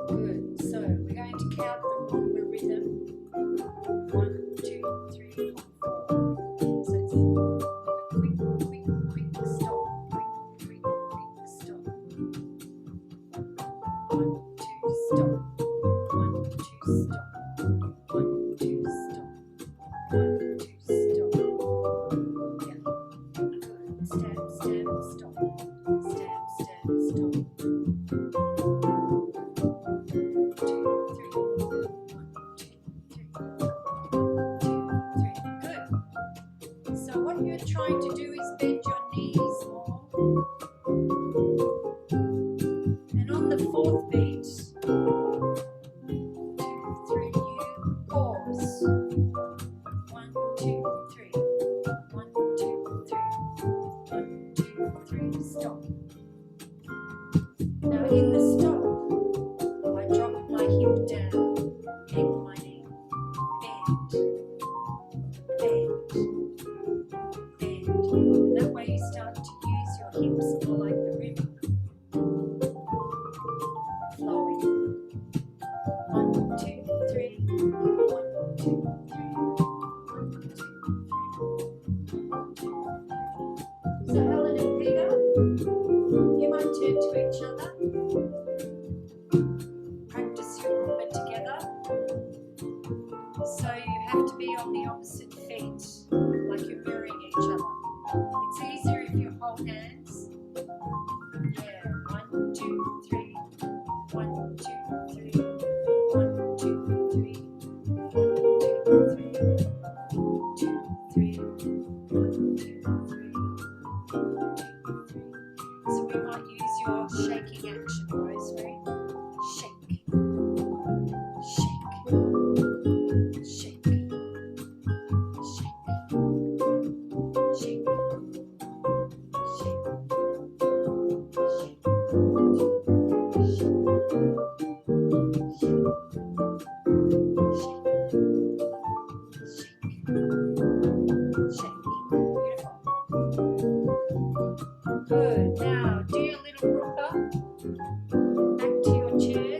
Good. So we're going to count the rumba rhythm. 1, 2, 3, 4. So it's a quick stop. Quick stop. 1, 2, stop. 1, 2, stop. 1, 2, stop. 1, 2, stop. Yeah. Good. Stab, stop. Stab, stop. 2, 3. 1, 2, 3. 1, 2, 3. Good. So what you're trying to do is bend your knees more. And on the fourth beat, 2, 3, you pause. 1, 2, 3. 1, 2, 3. 1, 2, 3. Stop. Now in the stop, I drop my hip down, bend my knee, bend. And that way you start to use your hips more like the river, flowing. 1, 2, 3. 1, 2, 3. 1, 2, 3. So Helen and Peter, you might turn to each other. Practice your rumba together. So you have to be on the opposite feet, like you're mirroring each other. It's easier if you hold hands. Yeah, 1, 2, 3. 1, 2, 3. 1, 2, 3. 1, 2, 3. 2, 3. 1, 2, 3. 1, 2, 3. So we might use your shaking action, Rosemary. Shake, shake, shake, shake, shake, Good. Now do your little rumba back to your chair.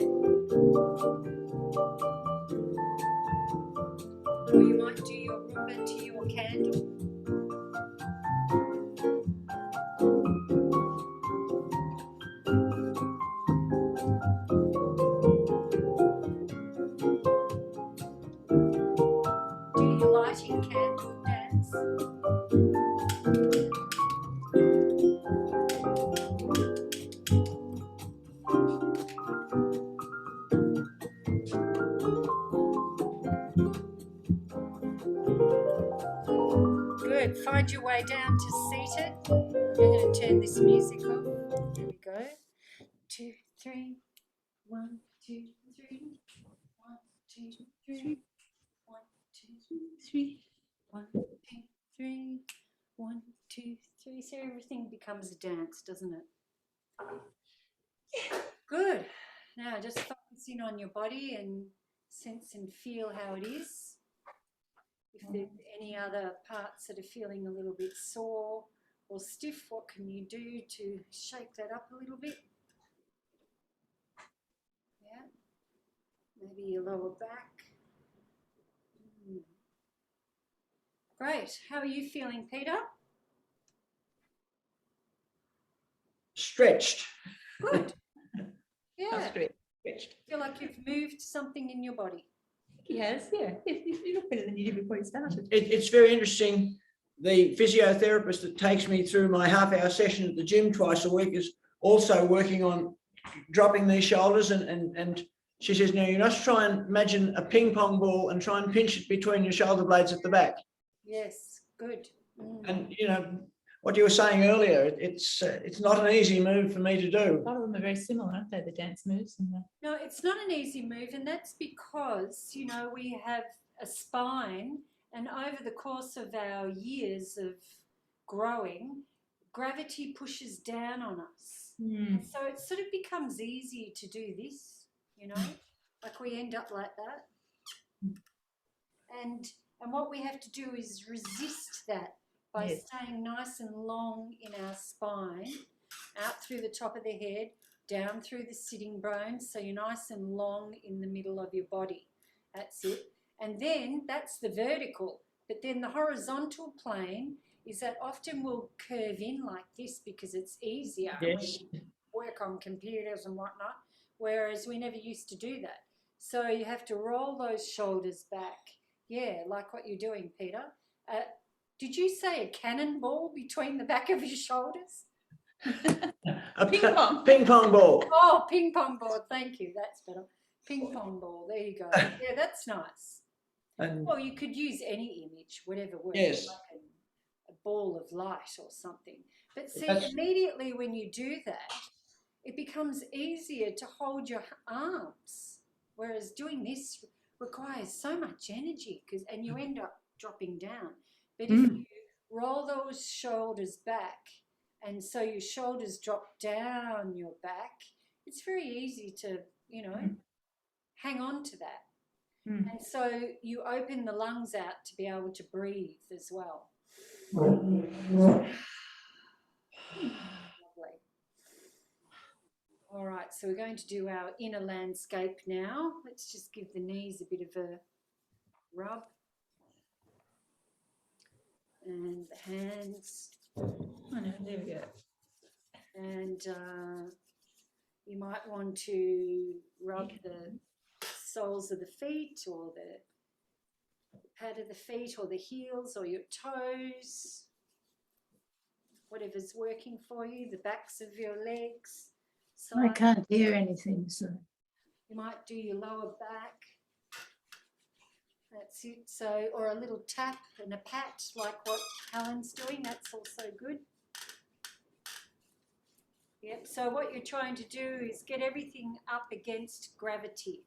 Or you might do your rumba to your candle. Do your lighting candle dance. Good. Find your way down to seated. I'm going to turn this music off. There we go. 2, 3. 1, 2, 3. 1, 2, 3. 1, 2, 3. 1, 2, 3. 1, 2, 3. So everything becomes a dance, doesn't it? Good. Now just focus in on your body and sense and feel how it is. If there's any other parts that are feeling a little bit sore or stiff, what can you do to shake that up a little bit? Yeah. Maybe your lower back. Great. How are you feeling, Peter? Stretched. Good. Yeah. Stretched. Feel like you've moved something in your body. He has, yeah. You look better than you did before you started. It's very interesting. The physiotherapist that takes me through my half-hour session at the gym twice a week is also working on dropping these shoulders, and she says, now you must try and imagine a ping pong ball and try and pinch it between your shoulder blades at the back. Yes, good. And you know what you were saying earlier, it's not an easy move for me to do. A lot of them are very similar, aren't they? The dance moves and the... No, it's not an easy move, and that's because, you know, we have a spine, and over the course of our years of growing, gravity pushes down on us. And so it sort of becomes easy to do this, you know, like we end up like that. And what we have to do is resist that by staying nice and long in our spine, out through the top of the head, down through the sitting bones, so you're nice and long in the middle of your body. That's it. And then that's the vertical. But then the horizontal plane is that often we'll curve in like this because it's easier when we work on computers and whatnot, whereas we never used to do that. So you have to roll those shoulders back. Yeah, like what you're doing, Peter. Did you say a cannonball between the back of your shoulders? A Ping pong. Ping pong ball. Oh, ping pong ball. Thank you. That's better. Ping pong ball. There you go. Yeah, that's nice. And Well, you could use any image, whatever works. Yes. Like a ball of light or something. But see, That's- immediately when you do that, it becomes easier to hold your arms. Whereas doing this requires so much energy and you end up dropping down. But if you roll those shoulders back, and so your shoulders drop down your back, it's very easy to, you know, hang on to that. And so you open the lungs out to be able to breathe as well. Lovely. All right, so we're going to do our inner landscape now. Let's just give the knees a bit of a rub. And the hands. Oh, no, there we go. And you might want to rub the soles of the feet or the pad of the feet or the heels or your toes, whatever's working for you, the backs of your legs. So I can't hear anything, so. you might do your lower back. That's it. So, or a little tap and a pat like what Helen's doing, that's also good. Yep, so what you're trying to do is get everything up against gravity.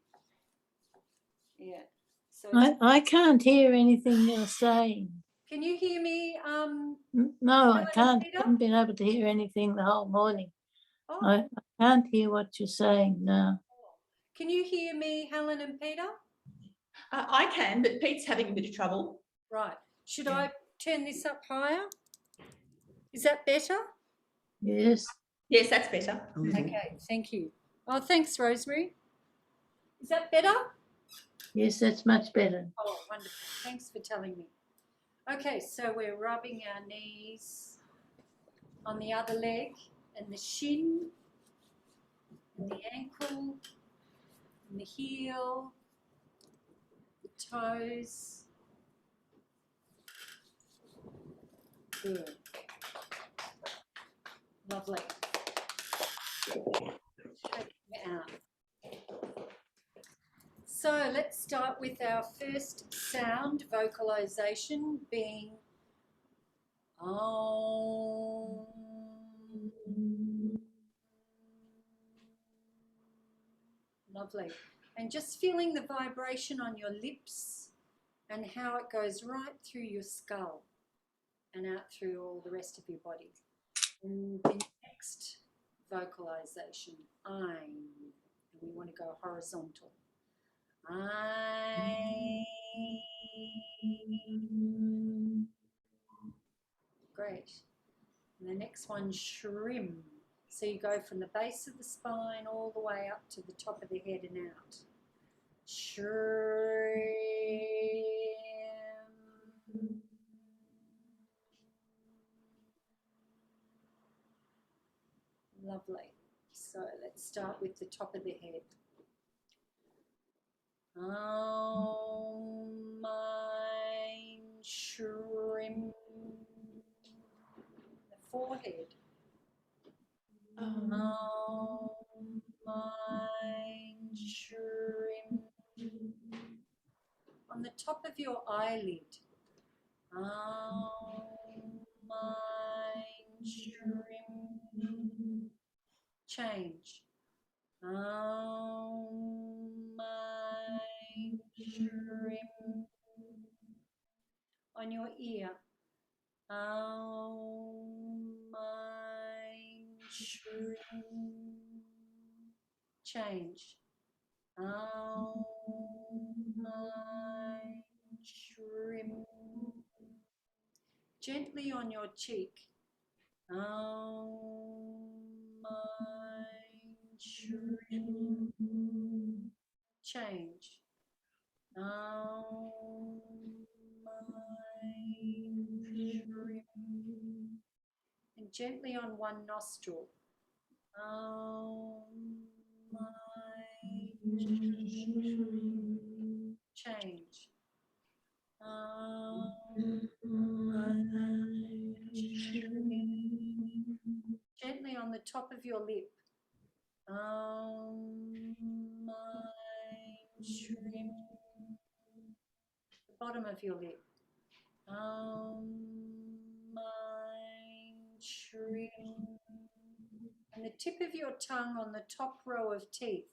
Yeah. So I can't hear anything you're saying. can you hear me? No, I Helen, can't. Peter? I haven't been able to hear anything the whole morning. Oh, I can't hear what you're saying now. can you hear me, Helen and Peter? I can, but Pete's having a bit of trouble. Right. Should I turn this up higher? Is that better? Yes. Yes, that's better. Okay, thank you. Oh, thanks, Rosemary. Is that better? Yes, that's much better. Oh, wonderful. Thanks for telling me. Okay, so we're rubbing our knees on the other leg and the shin and the ankle and the heel, the toes. Good. Lovely. Take it out. So let's start with our first sound vocalization being Om. Lovely. And just feeling the vibration on your lips and how it goes right through your skull and out through all the rest of your body. And the next vocalization, Ein. And we want to go horizontal. I. Great. And the next one, shrim. So you go from the base of the spine all the way up to the top of the head and out. Shrim. Lovely. So let's start with the top of the head. Om. on the top of your eyelid. Mind, shrim, change. Mind, shrim, on your ear. Mind, shrim, change. Mind, shrim, gently on your cheek. Mind, shrim, change. Mind, shrim, and gently on one nostril. Mind, shrim, change. Gently on the top of your lip. Mind, shrim, the bottom of your lip. Mind, shrim, and the tip of your tongue on the top row of teeth.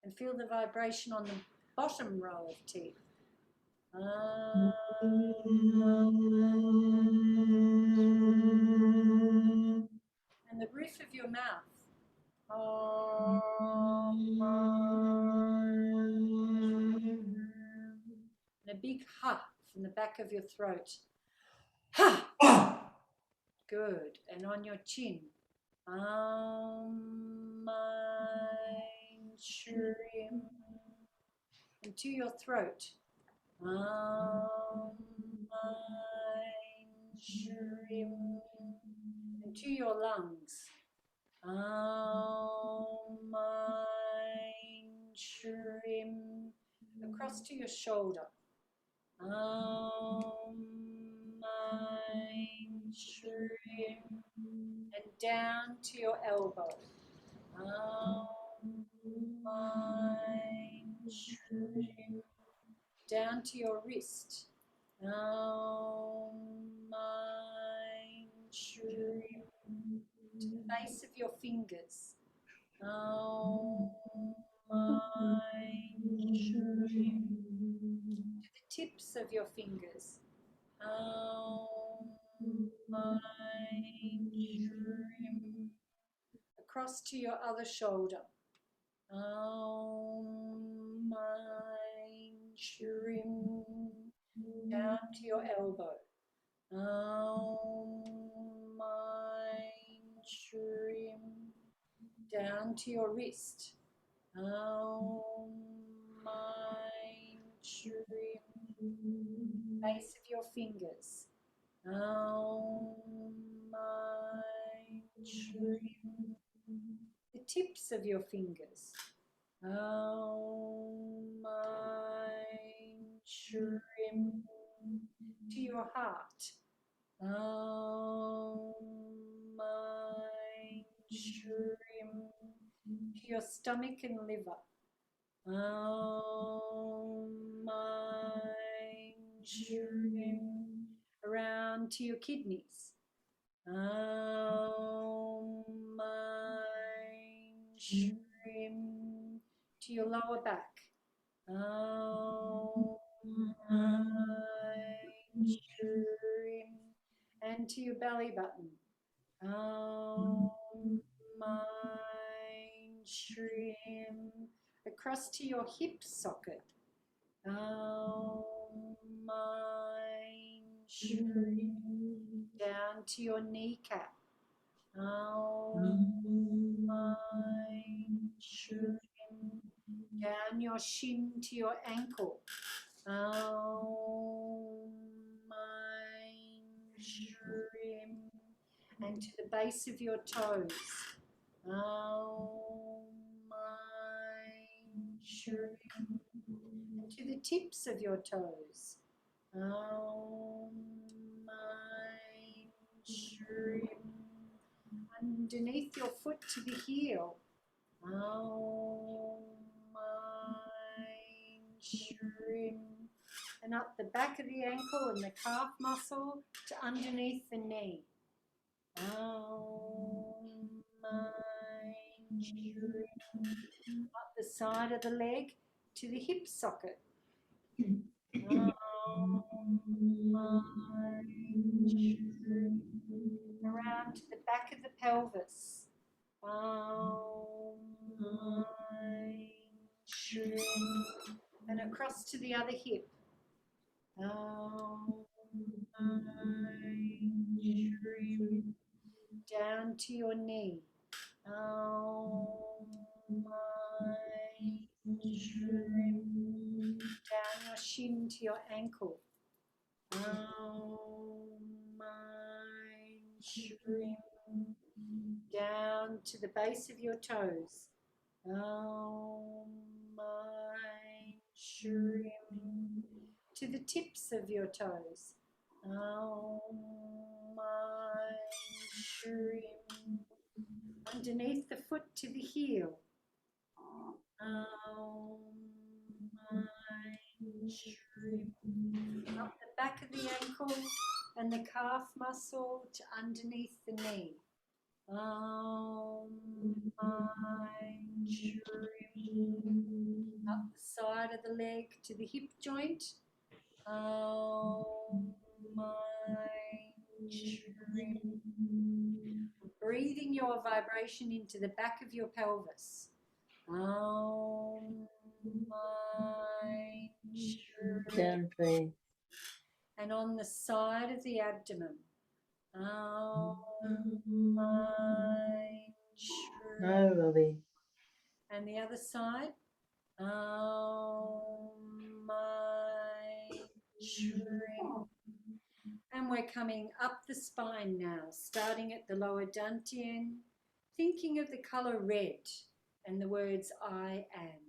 And feel the vibration on the bottom row of teeth. And the roof of your mouth. And a big ha from the back of your throat. Ha! Good. And on your chin. Mind, shrim, and to your throat. Mind, shrim, and to your lungs. Mind, shrim, across to your shoulder. Mind, shrim, and down to your elbow. Mind, shrim, down to your wrist. Mind, shrim, to the base of your fingers. Mind, shrim, to the tips of your fingers. Mind, shrim, across to your other shoulder. Mind, shrim, down to your elbow. Mind, shrim, down to your wrist. Mind, shrim, base of your fingers. Mind, shrim, the tips of your fingers. Mind, shrim, to your heart. Mind, shrim, to your stomach and liver. Mind, shrim, around to your kidneys. Mind, shrim, to your lower back. Mind, shrim, and to your belly button. Mind, shrim, across to your hip socket. Mind, shrim, down to your kneecap. Mind, shrim, down your shin to your ankle. Mind, shrim, and to the base of your toes. Mind, shrim, and to the tips of your toes. Mind, shrim, underneath your foot to the heel. Mind, shrim. And up the back of the ankle and the calf muscle to underneath the knee. Mind, shrim. Up the side of the leg to the hip socket. Mind, shrim. Around to the back of the pelvis. Mind, shrim. And across to the other hip. Shrim. Down to your knee. Shrim. Down your shin to your ankle. Shrim. Down to the base of your toes. Shrim. To the tips of your toes. Shrim. Underneath the foot to the heel. Shrim. Up the back of the ankle and the calf muscle to underneath the knee. Shrim. Up the side of the leg to the hip joint. Shrim. Breathing your vibration into the back of your pelvis. Down, please. And on the side of the abdomen. No, Robbie. And the other side. Shrim. And we're coming up the spine now, starting at the lower dantian, thinking of the colour red and the words I am.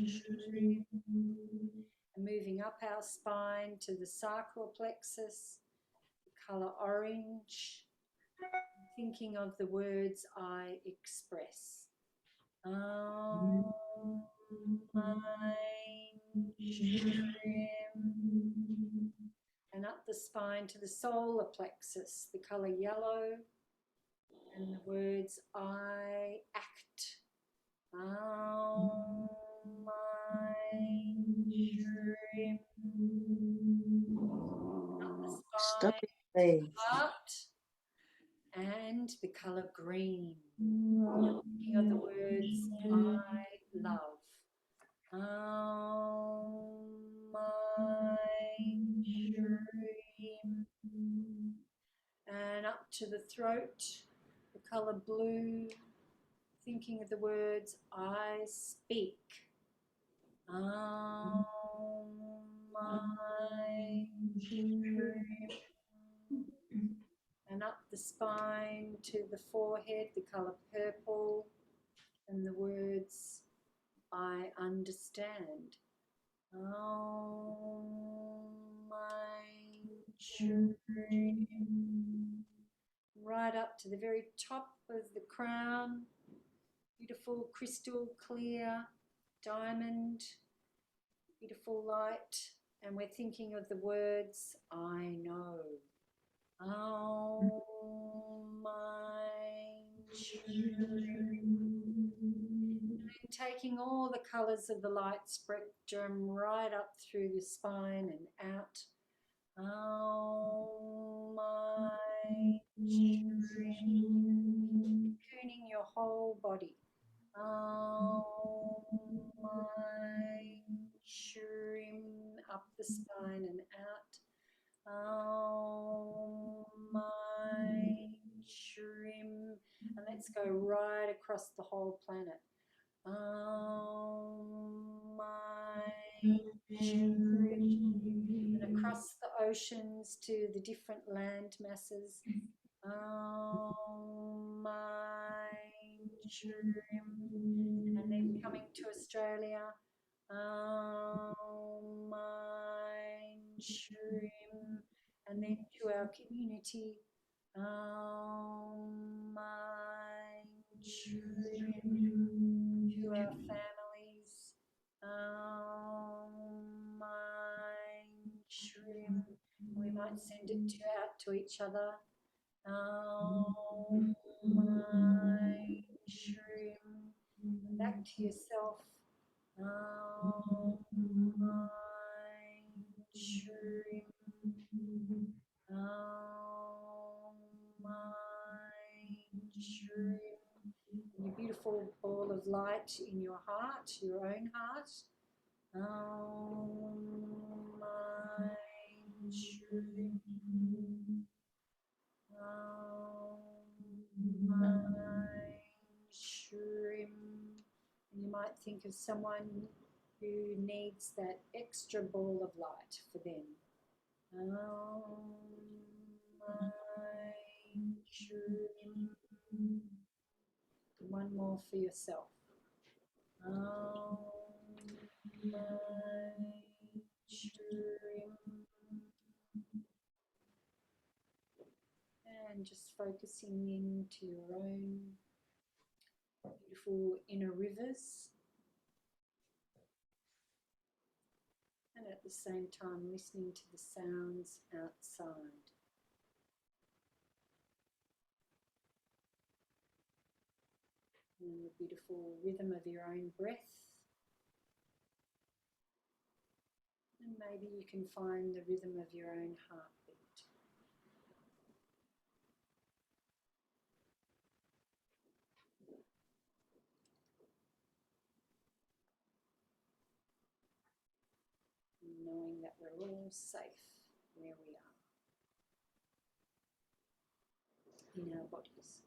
Shrim. And moving up our spine to the sacral plexus, the colour orange, thinking of the words I express. Shrim. And up the spine to the solar plexus, the colour yellow, and the words I act. Shrim. Up the Stop spine, it, please. heart, and the colour green. Thinking of the words I love. Shrim. And up to the throat, the colour blue, thinking of the words I speak. Shrim. And up the spine to the forehead, the colour purple, and the words I understand. Shrim. Right up to the very top of the crown, beautiful crystal clear diamond, beautiful light, and we're thinking of the words I know. And then taking all the colours of the light spectrum right up through the spine and out. Cooning your whole body. Shrim. Up the spine and out. Shrim. And let's go right across the whole planet. Shrim. And across the oceans to the different land masses. Shrim. And then coming to Australia. Shrim. And then to our community, to our families, we might send it out to each other. Back to yourself. Your beautiful ball of light in your heart, your own heart. And you might think of someone who needs that extra ball of light for them. One more for yourself. And just focusing into your own beautiful inner rivers. And at the same time, listening to the sounds outside. And the beautiful rhythm of your own breath. And maybe you can find the rhythm of your own heartbeat. Knowing that we're all safe where we are in our bodies.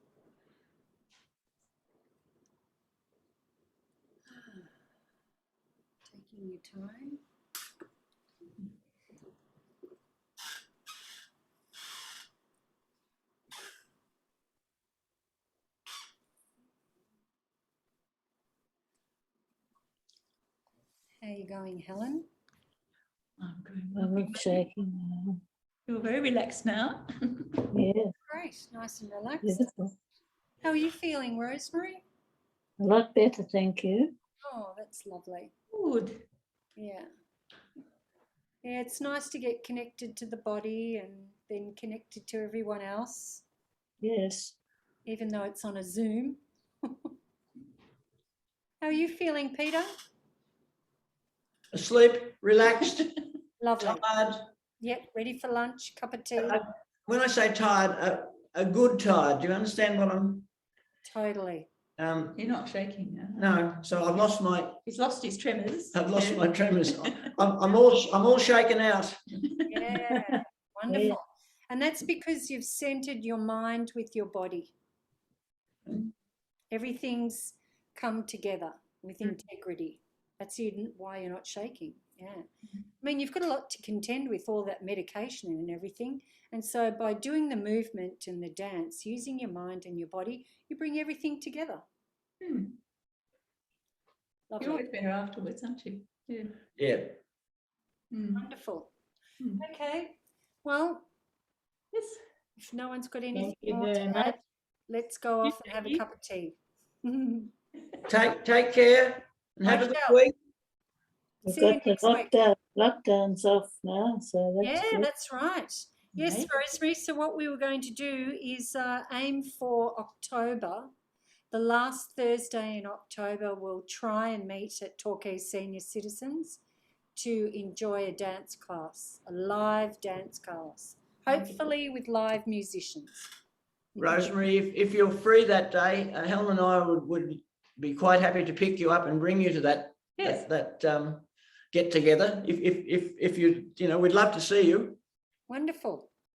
Taking your time. How are you going, Helen? I'm going I'm well. not shaking now. You're very relaxed now. Yeah, Great, nice and relaxed. beautiful. How are you feeling, Rosemary? A lot better, thank you. Oh, that's lovely. Good. Yeah. Yeah, it's nice to get connected to the body and then connected to everyone else, Yes, even though it's on a Zoom. How are you feeling, Peter? Asleep, relaxed, Lovely. tired. Yep, ready for lunch, cup of tea. When I say tired, a good tired. Do you understand what I'm? Totally. You're not shaking now. No. So I've lost my. He's lost his tremors. I've lost my tremors. I'm all shaken out. Yeah, wonderful. And that's because you've centered your mind with your body. Everything's come together with integrity. That's why you're not shaking. Yeah. I mean, you've got a lot to contend with, all that medication and everything. And so by doing the movement and the dance, using your mind and your body, you bring everything together. You're Lovely. always better afterwards, aren't you? Yeah. Yeah. Wonderful. Okay. Well, Yes. if no one's got anything you more very to much. add, let's go off and have a cup of tea. Take care and have a good shall. week. We've See you got the next week. lockdowns off now, so that's Yeah, good. that's right. Yes, Right. Rosemary. So what we were going to do is aim for October. The last Thursday in October, we'll try and meet at Torquay Senior Citizens to enjoy a dance class, a live dance class, hopefully with live musicians. Rosemary, if you're free that day, Helen and I would be quite happy to pick you up and bring you to that Yes. that get together. If you we'd love to see you. Wonderful.